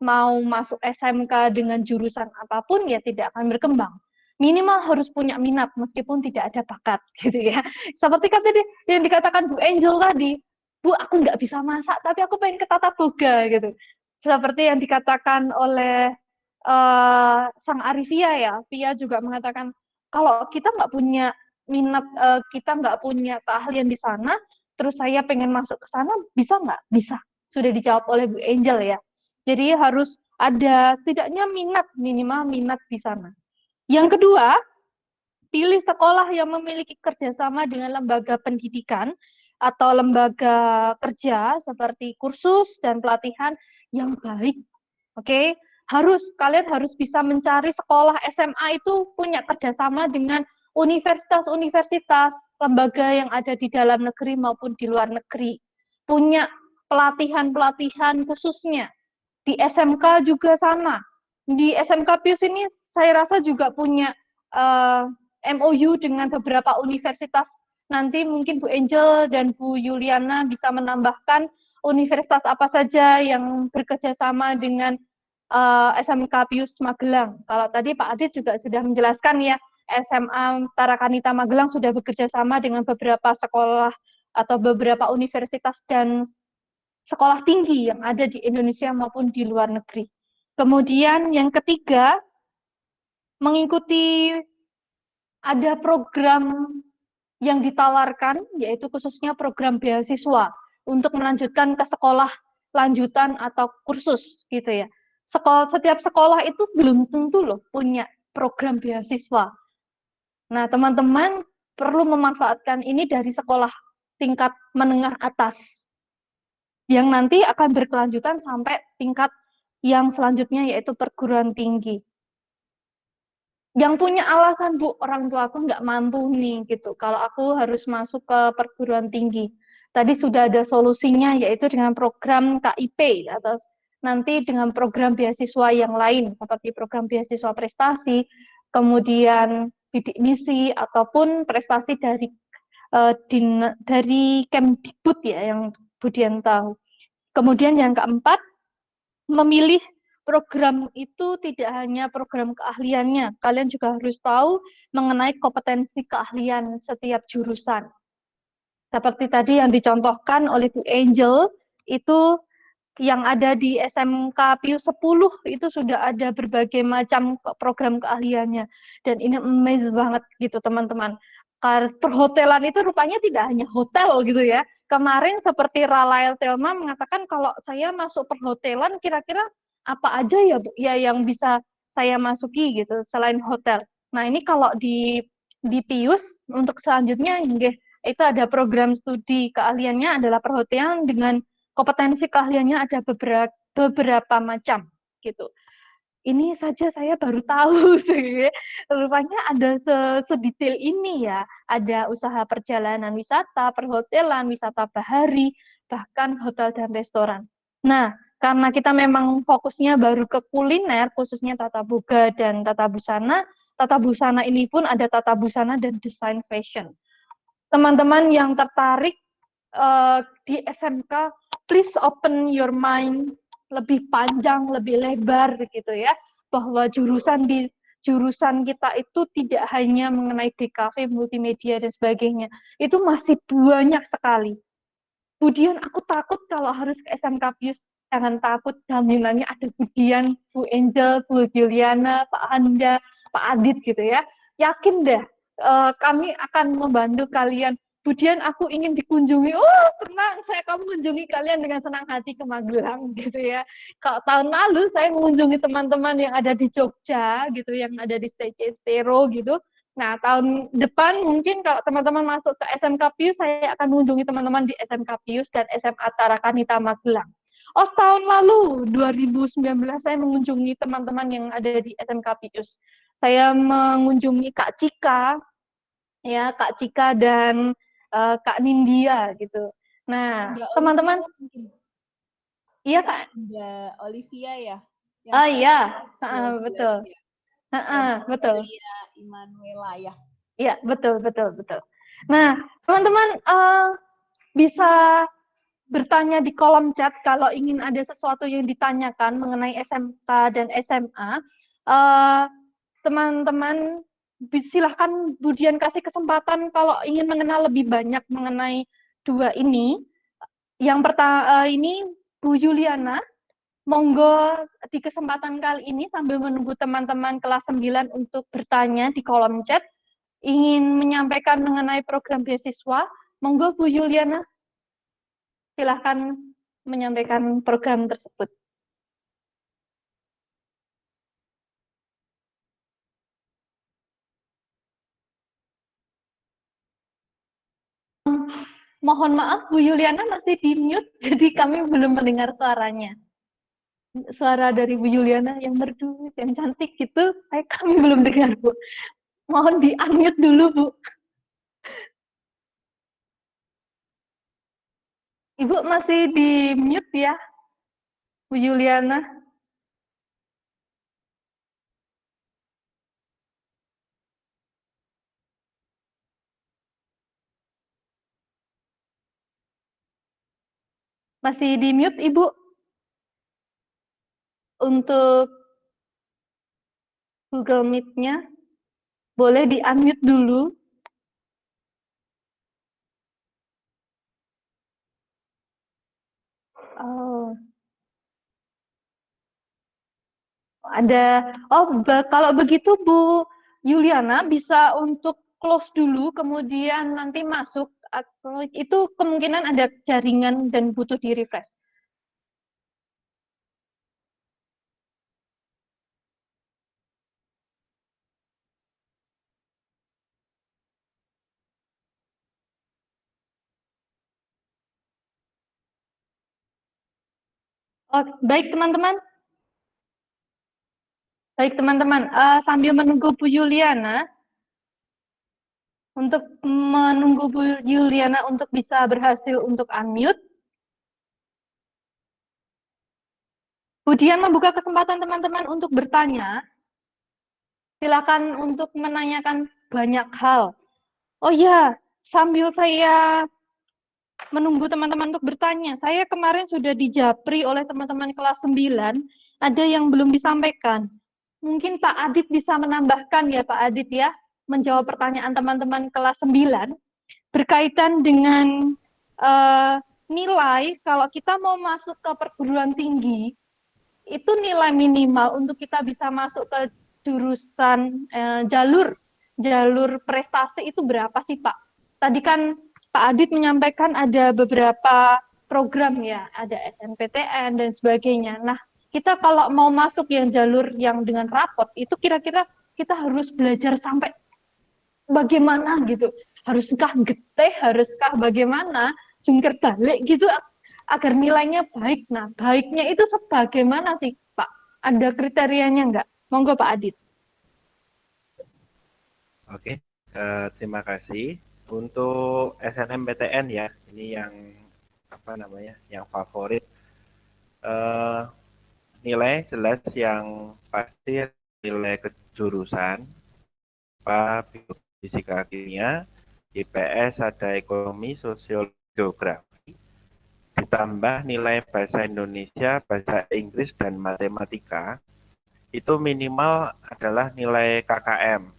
mau masuk SMK dengan jurusan apapun ya tidak akan berkembang. Minimal harus punya minat meskipun tidak ada bakat gitu ya. Seperti kan tadi yang dikatakan Bu Angel tadi, Bu aku nggak bisa masak tapi aku pengen ke Tata Boga gitu. Seperti yang dikatakan oleh Sang Arifia ya, Via juga mengatakan kalau kita nggak punya minat, kita nggak punya keahlian di sana, terus saya pengen masuk ke sana, bisa nggak? Bisa. Sudah dijawab oleh Bu Angel ya. Jadi harus ada setidaknya minat, minimal minat di sana. Yang kedua, pilih sekolah yang memiliki kerjasama dengan lembaga pendidikan atau lembaga kerja seperti kursus dan pelatihan yang baik. Oke, kalian harus bisa mencari sekolah SMA itu punya kerjasama dengan universitas-universitas, lembaga yang ada di dalam negeri maupun di luar negeri. Punya pelatihan-pelatihan khususnya. Di SMK juga sama. Di SMK Pius ini saya rasa juga punya MOU dengan beberapa universitas. Nanti mungkin Bu Angel dan Bu Yuliana bisa menambahkan universitas apa saja yang bekerjasama dengan SMK Pius Magelang. Kalau tadi Pak Adit juga sudah menjelaskan ya, SMA Tarakanita Magelang sudah bekerja sama dengan beberapa sekolah atau beberapa universitas dan sekolah tinggi yang ada di Indonesia maupun di luar negeri. Kemudian yang ketiga, mengikuti ada program yang ditawarkan, yaitu khususnya program beasiswa untuk melanjutkan ke sekolah lanjutan atau kursus gitu ya. Setiap sekolah itu belum tentu loh punya program beasiswa. Nah, teman-teman perlu memanfaatkan ini dari sekolah tingkat menengah atas yang nanti akan berkelanjutan sampai tingkat yang selanjutnya yaitu perguruan tinggi. Yang punya alasan, Bu, orang tua aku nggak mampu nih gitu, kalau aku harus masuk ke perguruan tinggi. Tadi sudah ada solusinya yaitu dengan program KIP atau nanti dengan program beasiswa yang lain seperti program beasiswa prestasi, kemudian bidik misi ataupun prestasi dari Kemdikbud ya yang Budian tahu. Kemudian yang keempat, memilih program itu tidak hanya program keahliannya, kalian juga harus tahu mengenai kompetensi keahlian setiap jurusan. Seperti tadi yang dicontohkan oleh Bu Angel, itu yang ada di SMK Pius 10 itu sudah ada berbagai macam program keahliannya. Dan ini amazing banget gitu teman-teman. Perhotelan itu rupanya tidak hanya hotel gitu ya. Kemarin seperti Ralael Telma mengatakan kalau saya masuk perhotelan kira-kira apa aja ya Bu ya yang bisa saya masuki gitu selain hotel. Nah, ini kalau di Pius untuk selanjutnya itu ada program studi keahliannya adalah perhotelan dengan kompetensi keahliannya ada beberapa macam gitu. Ini saja saya baru tahu sih. Rupanya ada sedetail ini ya. Ada usaha perjalanan wisata, perhotelan, wisata bahari, bahkan hotel dan restoran. Nah, karena kita memang fokusnya baru ke kuliner, khususnya tata boga dan tata busana ini pun ada tata busana dan desain fashion. Teman-teman yang tertarik di SMK, please open your mind lebih panjang, lebih lebar gitu ya, bahwa jurusan kita itu tidak hanya mengenai DKV, multimedia dan sebagainya, itu masih banyak sekali. Budian, aku takut kalau harus ke SMK Pius. Jangan takut, jaminannya ada Budian, Bu Angel, Bu Juliana, Pak Anda, Pak Adit gitu ya. Yakin deh, kami akan membantu kalian. Budian, aku ingin dikunjungi. Oh, tenang, saya akan mengunjungi kalian dengan senang hati ke Magelang gitu ya. Kalau tahun lalu saya mengunjungi teman-teman yang ada di Jogja gitu, yang ada di Stage Estero gitu. Nah, tahun depan mungkin kalau teman-teman masuk ke SMK Pius, saya akan mengunjungi teman-teman di SMK Pius dan SMA Tarakanita Magelang. Oh, tahun lalu, 2019, saya mengunjungi teman-teman yang ada di SMK Pius. Saya mengunjungi Kak Cika, ya Kak Cika dan Kak Nindya gitu. Nah, teman-teman, iya Kak. Olivia ya. Oh iya, betul. Dan Betul. Lia Immanuela ya. Iya, betul. Nah, teman-teman bisa bertanya di kolom chat kalau ingin ada sesuatu yang ditanyakan mengenai SMK dan SMA. Teman-teman silahkan Budian kasih kesempatan kalau ingin mengenal lebih banyak mengenai dua ini. Yang pertama ini Bu Yuliana, monggo di kesempatan kali ini sambil menunggu teman-teman kelas 9 untuk bertanya di kolom chat, ingin menyampaikan mengenai program beasiswa, monggo Bu Yuliana, silahkan menyampaikan program tersebut. Mohon maaf, Bu Yuliana masih di mute, jadi kami belum mendengar suaranya. Suara dari Bu Yuliana yang merdu, yang cantik gitu, kami belum dengar, Bu. Mohon di unmute dulu, Bu. Ibu masih di mute ya, Bu Yuliana. Masih di mute, Ibu. Untuk Google Meet-nya, boleh di unmute dulu. Oh, kalau begitu Bu Yuliana bisa untuk close dulu, kemudian nanti masuk. Itu kemungkinan ada jaringan dan butuh di refresh. Oh, baik teman-teman. Baik teman-teman, sambil menunggu Bu Yuliana, untuk menunggu Bu Yuliana untuk bisa berhasil untuk unmute, Budian membuka kesempatan teman-teman untuk bertanya. Silakan untuk menanyakan banyak hal. Oh ya, sambil saya menunggu teman-teman untuk bertanya, saya kemarin sudah dijapri oleh teman-teman kelas 9, ada yang belum disampaikan. Mungkin Pak Adit bisa menambahkan ya Pak Adit ya, menjawab pertanyaan teman-teman kelas 9, berkaitan dengan nilai kalau kita mau masuk ke perguruan tinggi, itu nilai minimal untuk kita bisa masuk ke jurusan jalur prestasi itu berapa sih Pak? Tadi kan Pak Adit menyampaikan ada beberapa program ya, ada SNPTN dan sebagainya. Nah, kita kalau mau masuk yang jalur yang dengan rapot, itu kira-kira kita harus belajar sampai bagaimana gitu? Haruskah geteh, haruskah bagaimana, jungkir balik gitu, agar nilainya baik. Nah, baiknya itu sebagaimana sih, Pak? Ada kriterianya nggak? Monggo, Pak Adit. Oke, terima kasih. Untuk SNMPTN ya, ini yang apa namanya, yang favorit. Nilai jelas yang pasti nilai kejurusan, fisika kimia, IPS ada ekonomi, sosiologi, geografi, ditambah nilai bahasa Indonesia, bahasa Inggris, dan matematika, itu minimal adalah nilai KKM.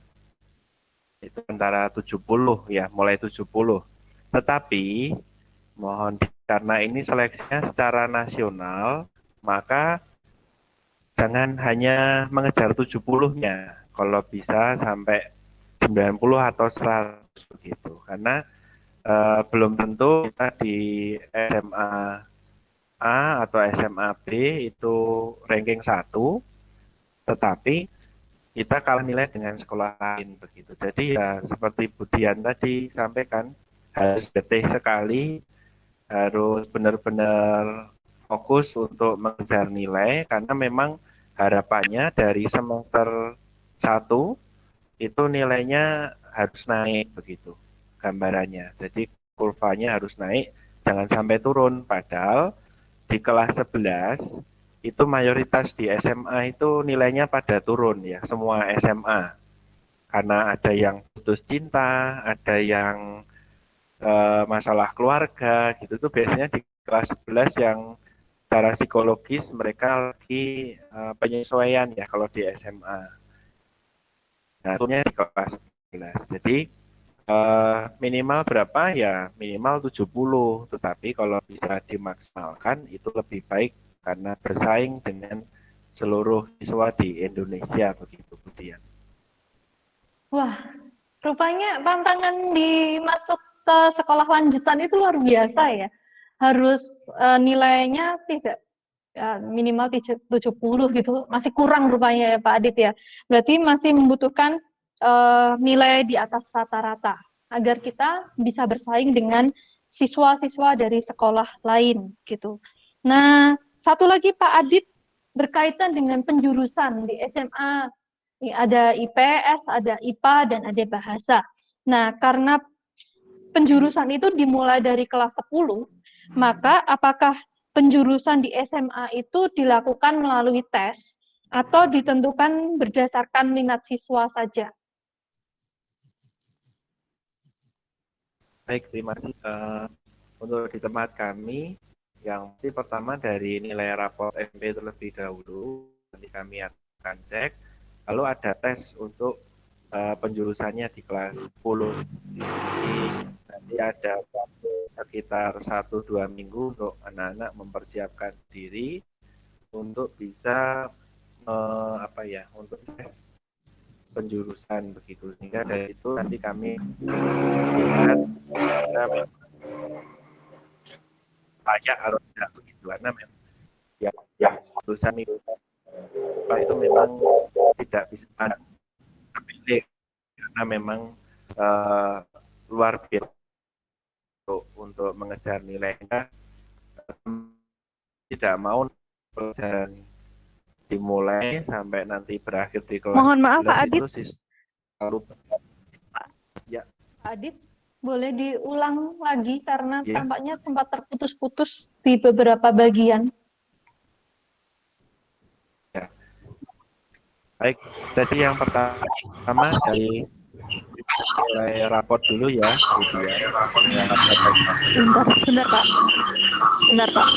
Itu antara 70 ya, mulai 70. Tetapi, mohon karena ini seleksinya secara nasional, maka jangan hanya mengejar 70-nya. Kalau bisa sampai 90 atau 100 begitu. Karena belum tentu kita di SMA A atau SMA B itu ranking 1, tetapi kita kalah nilai dengan sekolah lain begitu. Jadi ya seperti Budian tadi sampaikan, harus getih sekali, harus benar-benar fokus untuk mengejar nilai, karena memang harapannya dari semester 1 itu nilainya harus naik begitu gambarannya. Jadi kurvanya harus naik, jangan sampai turun. Padahal di kelas 11 itu mayoritas di SMA itu nilainya pada turun ya, semua SMA. karena ada yang putus cinta, ada yang masalah keluarga gitu tuh biasanya di kelas 11 yang secara psikologis mereka lagi penyesuaian ya kalau di SMA. Nah, tentunya di kelas 11. Jadi minimal berapa ya? Minimal 70, tetapi kalau bisa dimaksimalkan itu lebih baik karena bersaing dengan seluruh siswa di Indonesia begitu kemudian. Wah, rupanya tantangan masuk ke sekolah lanjutan itu luar biasa ya. Harus nilainya tidak minimal 70 gitu. Masih kurang rupanya ya Pak Adit ya. Berarti masih membutuhkan nilai di atas rata-rata agar kita bisa bersaing dengan siswa-siswa dari sekolah lain gitu. Nah, satu lagi Pak Adit berkaitan dengan penjurusan di SMA. Ada IPS, ada IPA, dan ada bahasa. Nah, karena penjurusan itu dimulai dari kelas 10, maka apakah penjurusan di SMA itu dilakukan melalui tes atau ditentukan berdasarkan minat siswa saja? Baik, terima kasih. Untuk di tempat kami, yang pasti pertama dari nilai raport MP terlebih dahulu, nanti kami akan cek. Lalu ada tes untuk penjurusannya di kelas 10. Jadi nanti ada waktu sekitar 1-2 minggu untuk anak-anak mempersiapkan diri untuk bisa untuk tes penjurusan begitu. Sehingga dari itu nanti kami lihat layak atau tidak begitu karena memang ya jurusan itu memang tidak bisa terpilih karena memang luar biasa untuk mengejar nilainya, tidak mau pelajaran dimulai sampai nanti berakhir di kelas. Mohon maaf Pak Adit. Ya. Pak Adit, boleh diulang lagi karena Ya. tampaknya sempat terputus-putus di beberapa bagian. Ya. Baik, jadi yang pertama dari nilai raport dulu ya, Sebentar Pak. Benar Pak.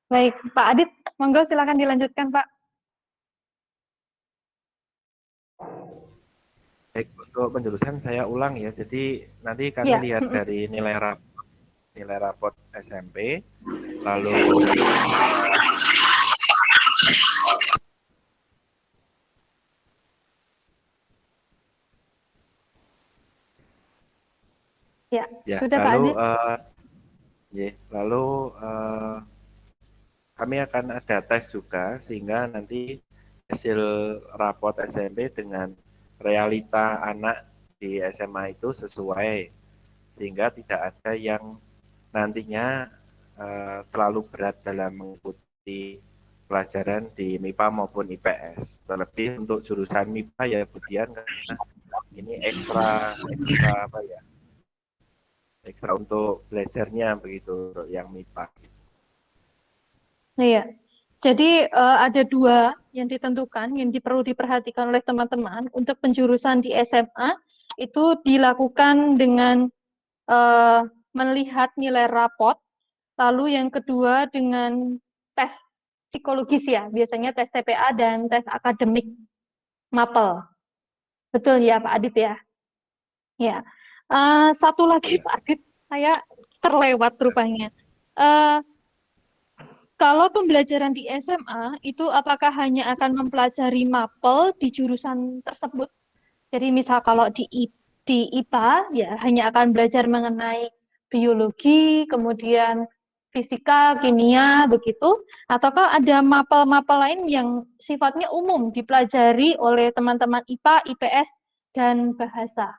Baik, Pak Adit, monggo silakan dilanjutkan, Pak. Baik, untuk penjurusan saya ulang ya. Jadi nanti kami Ya. lihat dari nilai raport SMP, lalu Ya, ya, sudah Pak Adit. Lalu kami akan ada tes juga sehingga nanti hasil raport SMP dengan realita anak di SMA itu sesuai sehingga tidak ada yang nantinya terlalu berat dalam mengikuti pelajaran di MIPA maupun IPS. Terlebih untuk jurusan MIPA ya Budian karena ini ekstra apa ya? Ekstra untuk belajarnya begitu untuk yang MIPA. Iya. Jadi ada dua yang ditentukan yang perlu diperhatikan oleh teman-teman untuk penjurusan di SMA itu dilakukan dengan melihat nilai raport, lalu yang kedua dengan tes psikologis ya, biasanya tes TPA dan tes akademik MAPEL. Betul ya Pak Adit ya? Ya. Satu lagi Pak Adit, saya terlewat rupanya. Kalau pembelajaran di SMA itu apakah hanya akan mempelajari MAPEL di jurusan tersebut? Jadi misal kalau di IPA ya hanya akan belajar mengenai biologi, kemudian fisika, kimia, begitu. Ataukah ada MAPEL-MAPEL lain yang sifatnya umum dipelajari oleh teman-teman IPA, IPS, dan bahasa?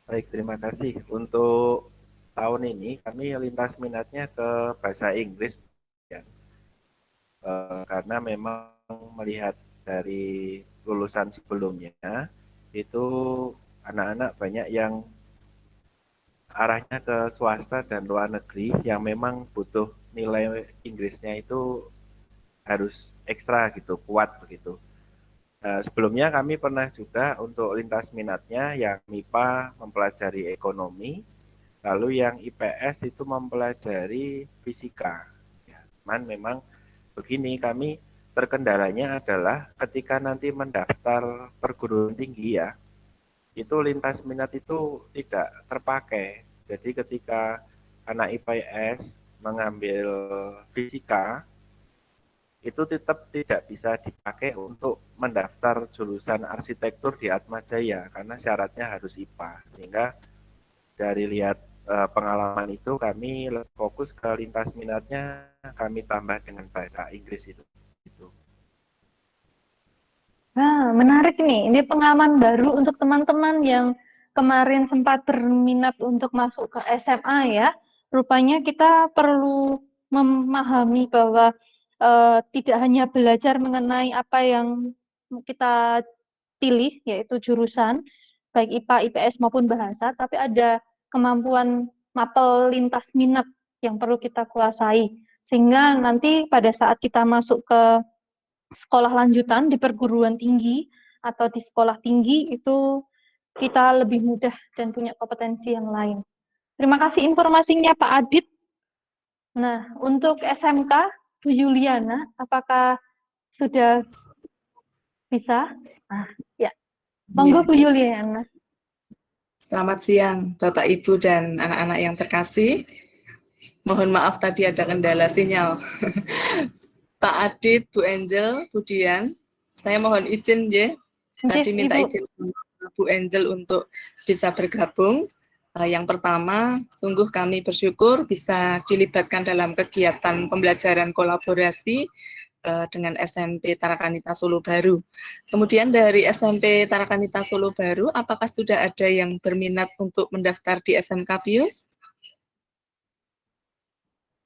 Baik, terima kasih. Untuk tahun ini kami lintas minatnya ke bahasa Inggris, ya. Karena memang melihat dari lulusan sebelumnya itu anak-anak banyak yang arahnya ke swasta dan luar negeri yang memang butuh nilai Inggrisnya itu harus ekstra gitu, kuat begitu. Sebelumnya kami pernah juga untuk lintas minatnya yang MIPA mempelajari ekonomi, lalu yang IPS itu mempelajari fisika. Ya, cuman memang begini, kami terkendalanya adalah ketika nanti mendaftar perguruan tinggi ya, itu lintas minat itu tidak terpakai. Jadi ketika anak IPS mengambil fisika, itu tetap tidak bisa dipakai untuk mendaftar jurusan arsitektur di Atmajaya karena syaratnya harus IPA. Sehingga dari lihat pengalaman itu kami fokus ke lintas minatnya, kami tambah dengan bahasa Inggris itu. Nah, menarik nih. Ini pengalaman baru untuk teman-teman yang kemarin sempat berminat untuk masuk ke SMA ya. Rupanya kita perlu memahami bahwa tidak hanya belajar mengenai apa yang kita pilih, yaitu jurusan, baik IPA, IPS maupun bahasa, tapi ada kemampuan mapel lintas minat yang perlu kita kuasai. Sehingga nanti pada saat kita masuk ke sekolah lanjutan di perguruan tinggi atau di sekolah tinggi itu kita lebih mudah dan punya kompetensi yang lain. Terima kasih informasinya Pak Adit. Nah, untuk SMK, Bu Juliana, apakah sudah bisa? Nah, ya. Monggo Bu Juliana. Selamat siang, Bapak, Ibu, dan anak-anak yang terkasih. Mohon maaf tadi ada kendala sinyal. Pak Adit, Bu Angel, Bu Dian, saya mohon izin ya. Tadi minta Ibu. izin Bu Angel untuk bisa bergabung. Yang pertama, sungguh kami bersyukur bisa dilibatkan dalam kegiatan pembelajaran kolaborasi dengan SMP Tarakanita Solo Baru. Kemudian dari SMP Tarakanita Solo Baru, apakah sudah ada yang berminat untuk mendaftar di SMK Pius?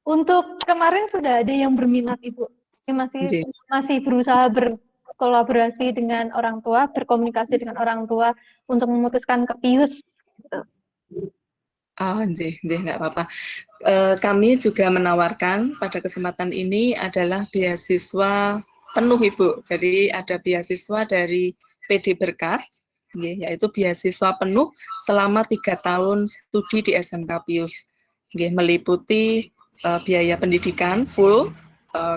Untuk kemarin sudah ada yang berminat Ibu. Masih berusaha berkolaborasi dengan orang tua, berkomunikasi dengan orang tua untuk memutuskan ke Pius. Gitu. Oh, nggak apa-apa. Kami juga menawarkan pada kesempatan ini adalah beasiswa penuh, Ibu. Jadi ada beasiswa dari PD Berkat, yaitu beasiswa penuh selama 3 tahun studi di SMK Pius. Meliputi biaya pendidikan full,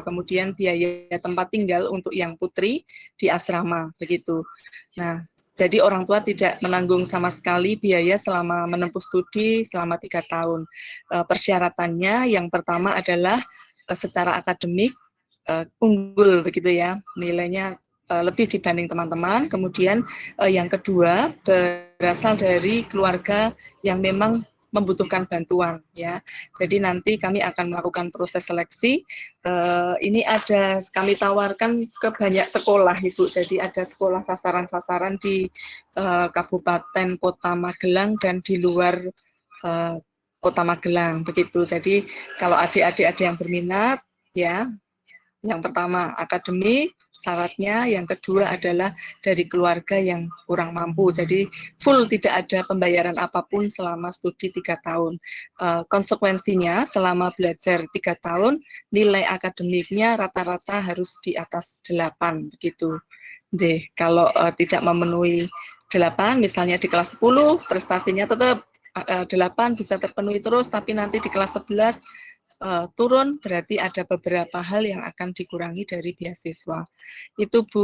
kemudian biaya tempat tinggal untuk yang putri di asrama, begitu. Nah, jadi orang tua tidak menanggung sama sekali biaya selama menempuh studi selama 3 tahun. Persyaratannya yang pertama adalah secara akademik unggul begitu ya, nilainya lebih dibanding teman-teman. Kemudian yang kedua berasal dari keluarga yang memang membutuhkan bantuan ya. Jadi nanti kami akan melakukan proses seleksi. Ini ada kami tawarkan ke banyak sekolah Ibu. Jadi ada sekolah sasaran-sasaran di Kabupaten Kota Magelang dan di luar Kota Magelang begitu. Jadi kalau adik-adik ada yang berminat ya, yang pertama akademik syaratnya, yang kedua adalah dari keluarga yang kurang mampu. Jadi full tidak ada pembayaran apapun selama studi 3 tahun. Konsekuensinya selama belajar 3 tahun nilai akademiknya rata-rata harus di atas 8 begitu. Jadi kalau tidak memenuhi 8, misalnya di kelas 10 prestasinya tetap 8 bisa terpenuhi terus, tapi nanti di kelas 11 turun, berarti ada beberapa hal yang akan dikurangi dari beasiswa. Itu Bu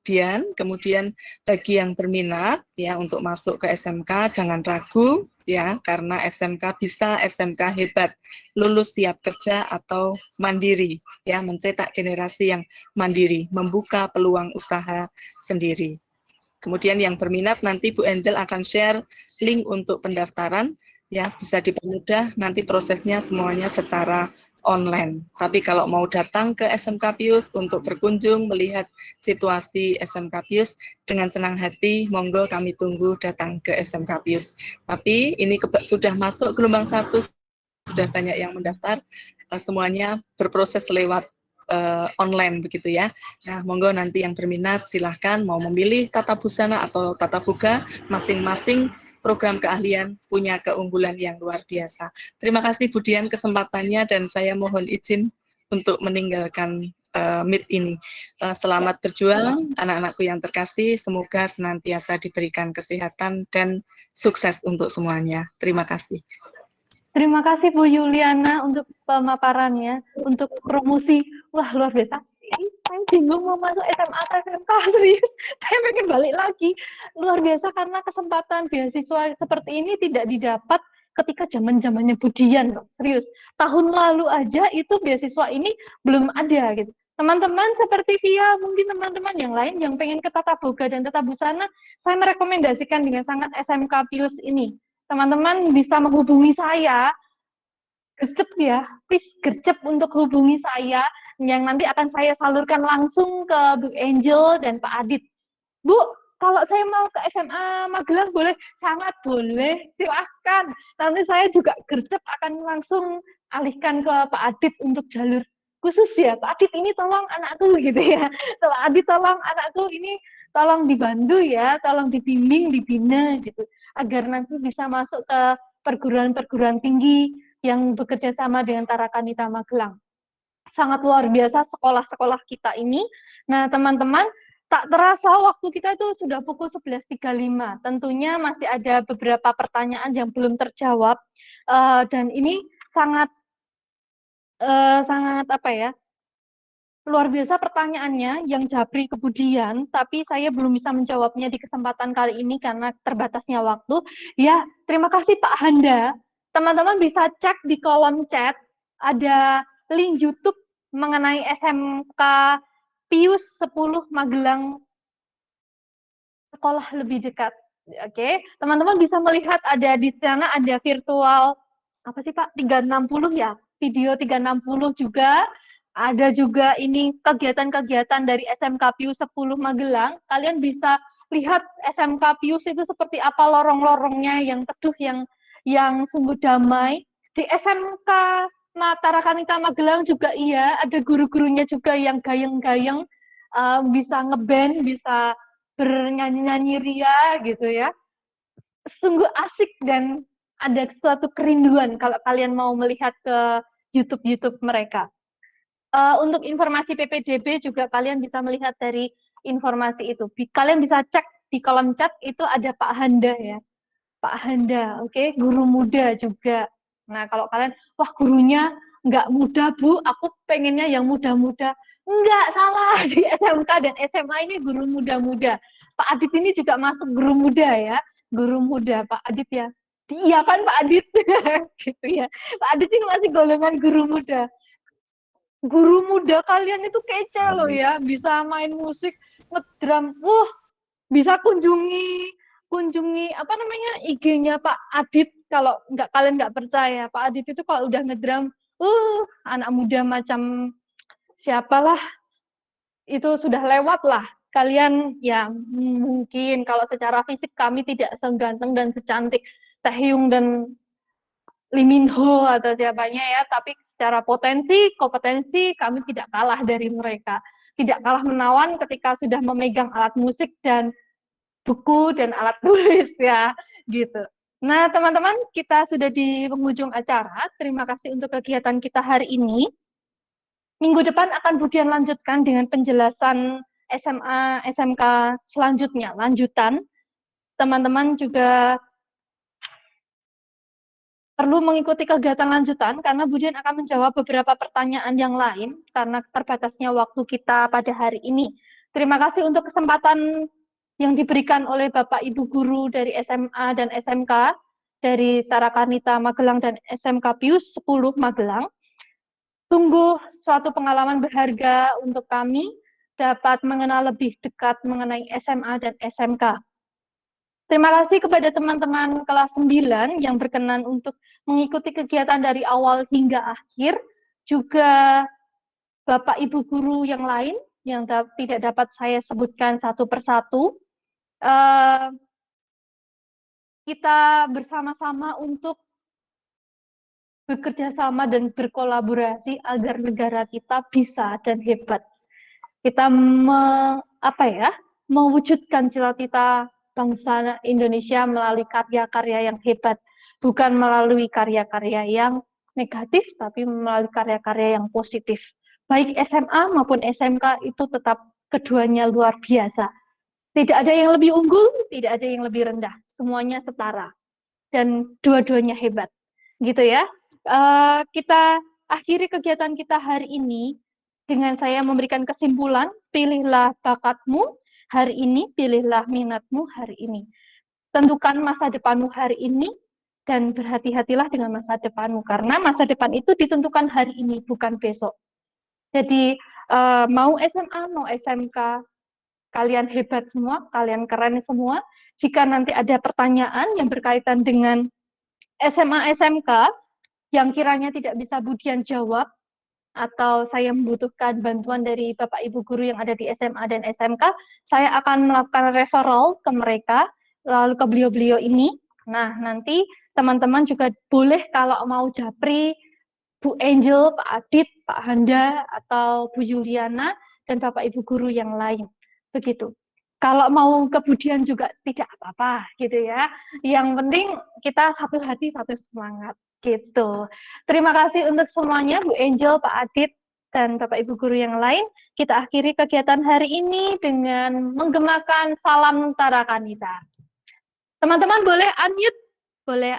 Dian. Kemudian bagi yang berminat ya untuk masuk ke SMK jangan ragu ya, karena SMK bisa, SMK hebat, lulus siap kerja atau mandiri ya, mencetak generasi yang mandiri, membuka peluang usaha sendiri. Kemudian yang berminat nanti Bu Angel akan share link untuk pendaftaran ya, bisa dipermudah nanti prosesnya semuanya secara online. Tapi kalau mau datang ke SMK Pius untuk berkunjung melihat situasi SMK Pius dengan senang hati, monggo kami tunggu datang ke SMK Pius. Tapi ini sudah masuk gelombang 1, sudah banyak yang mendaftar, semuanya berproses lewat online begitu ya. Nah, monggo nanti yang berminat silahkan mau memilih tata busana atau tata boga, masing-masing program keahlian punya keunggulan yang luar biasa. Terima kasih Bu Dian kesempatannya dan saya mohon izin untuk meninggalkan meet ini. Selamat berjuang anak-anakku yang terkasih, semoga senantiasa diberikan kesehatan dan sukses untuk semuanya. Terima kasih. Terima kasih Bu Yuliana untuk pemaparannya, untuk promosi. Wah, luar biasa. Saya bingung mau masuk SMA atau SMK, serius. Saya pengen balik lagi. Luar biasa karena kesempatan beasiswa seperti ini tidak didapat ketika zaman-zamannya Bu Dian, serius. Tahun lalu aja itu beasiswa ini belum ada gitu. Teman-teman seperti Via, mungkin teman-teman yang lain yang pengen ke Tata Boga dan Tata Busana, saya merekomendasikan dengan sangat SMK Pius ini. Teman-teman bisa menghubungi saya, gercep ya, please gercep untuk hubungi saya, yang nanti akan saya salurkan langsung ke Bu Angel dan Pak Adit. Bu, kalau saya mau ke SMA Magelang boleh? Sangat boleh, silahkan. Nanti saya juga gercep akan langsung alihkan ke Pak Adit untuk jalur khusus ya. Pak Adit ini tolong anakku gitu ya. Pak Adit tolong anakku ini tolong dibantu ya, tolong dibimbing, dibina gitu. Agar nanti bisa masuk ke perguruan-perguruan tinggi yang bekerja sama dengan Tarakanita Magelang. Sangat luar biasa sekolah-sekolah kita ini. Nah, teman-teman, tak terasa waktu kita itu sudah pukul 11.35. Tentunya masih ada beberapa pertanyaan yang belum terjawab. Dan ini sangat apa ya, luar biasa pertanyaannya yang Japri kemudian, tapi saya belum bisa menjawabnya di kesempatan kali ini karena terbatasnya waktu. Ya, terima kasih Pak Handa. Teman-teman bisa cek di kolom chat, ada link YouTube mengenai SMK Pius 10 Magelang, sekolah lebih dekat. Oke, teman-teman bisa melihat ada di sana ada virtual, apa sih Pak, 360 ya? Video 360 juga. Ada juga ini kegiatan-kegiatan dari SMK Pius 10 Magelang. Kalian bisa lihat SMK Pius itu seperti apa lorong-lorongnya yang teduh, yang sungguh damai. Di SMK Tarakanita Magelang juga iya, ada guru-gurunya juga yang gayeng-gayeng, bisa ngeband, bisa bernyanyi-nyanyi ria gitu ya. Sungguh asik dan ada suatu kerinduan kalau kalian mau melihat ke YouTube mereka. Untuk informasi PPDB juga kalian bisa melihat dari informasi itu. Kalian bisa cek di kolom chat itu ada Pak Handa ya. Pak Handa, oke, guru muda juga. Nah, kalau kalian, wah gurunya nggak muda Bu, aku pengennya yang muda-muda. Nggak, salah, di SMK dan SMA ini guru muda-muda. Pak Adit ini juga masuk guru muda ya, guru muda Pak Adit ya. Iya kan Pak Adit, gitu ya. Pak Adit ini masih golongan guru muda. Guru muda kalian itu kece loh ya, bisa main musik, ngedrum, bisa kunjungi apa namanya IG-nya Pak Adit. Kalau kalian nggak percaya, Pak Adit itu kalau udah ngedrum, anak muda macam siapalah itu sudah lewat lah. Kalian ya mungkin kalau secara fisik kami tidak seganteng dan secantik Taehyung dan Lee Min Ho atau siapanya ya, tapi secara kompetensi kami tidak kalah dari mereka. Tidak kalah menawan ketika sudah memegang alat musik dan buku dan alat tulis ya, gitu. Nah, teman-teman, kita sudah di penghujung acara. Terima kasih untuk kegiatan kita hari ini. Minggu depan akan Budian lanjutkan dengan penjelasan SMA, SMK selanjutnya, lanjutan. Teman-teman juga perlu mengikuti kegiatan lanjutan karena Budian akan menjawab beberapa pertanyaan yang lain karena terbatasnya waktu kita pada hari ini. Terima kasih untuk kesempatan yang diberikan oleh Bapak Ibu Guru dari SMA dan SMK, dari Tarakanita Magelang dan SMK Pius 10 Magelang. Sungguh suatu pengalaman berharga untuk kami dapat mengenal lebih dekat mengenai SMA dan SMK. Terima kasih kepada teman-teman kelas 9 yang berkenan untuk mengikuti kegiatan dari awal hingga akhir. juga Bapak Ibu guru yang lain yang tidak dapat saya sebutkan satu persatu. Kita bersama-sama untuk bekerja sama dan berkolaborasi agar negara kita bisa dan hebat. Kita mewujudkan cita-cita bangsa Indonesia melalui karya-karya yang hebat, bukan melalui karya-karya yang negatif, tapi melalui karya-karya yang positif. Baik SMA maupun SMK itu tetap keduanya luar biasa. Tidak ada yang lebih unggul, tidak ada yang lebih rendah, semuanya setara dan dua-duanya hebat, gitu ya. Kita akhiri kegiatan kita hari ini dengan saya memberikan kesimpulan, pilihlah bakatmu hari ini, pilihlah minatmu hari ini. Tentukan masa depanmu hari ini, dan berhati-hatilah dengan masa depanmu, karena masa depan itu ditentukan hari ini, bukan besok. Jadi, mau SMA, mau SMK, kalian hebat semua, kalian keren semua. Jika nanti ada pertanyaan yang berkaitan dengan SMA, SMK, yang kiranya tidak bisa Budian jawab, atau saya membutuhkan bantuan dari Bapak Ibu guru yang ada di SMA dan SMK, saya akan melakukan referral ke mereka, lalu ke beliau-beliau ini. Nah, nanti teman-teman juga boleh kalau mau japri Bu Angel, Pak Adit, Pak Handa, atau Bu Yuliana, dan Bapak Ibu guru yang lain. Begitu. Kalau mau kebudian juga tidak apa-apa, gitu ya. Yang penting kita satu hati, satu semangat, gitu. Terima kasih untuk semuanya, Bu Angel, Pak Adit, dan Bapak Ibu guru yang lain. Kita akhiri kegiatan hari ini dengan menggemakan salam Tarakanita. Teman-teman boleh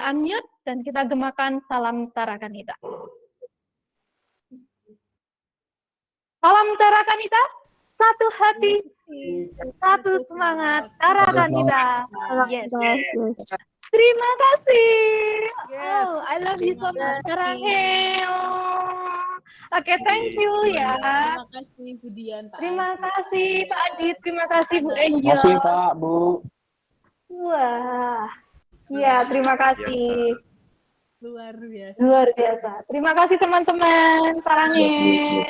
unmute, dan kita gemakan salam Tarakanita. Salam Tarakanita, satu hati, satu semangat, Tarakanita. Yes. Terima kasih. Oh, I love you so much, Rahel. Oke, thank you ya. Terima kasih Budian, Pak. Terima kasih Pak Adit, terima kasih Bu Terima Angel. kasih Pak, Bu. Wah, ya terima kasih. Luar biasa. Luar biasa. Terima kasih teman-teman. Sarangnya.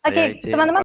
Oke, teman-teman.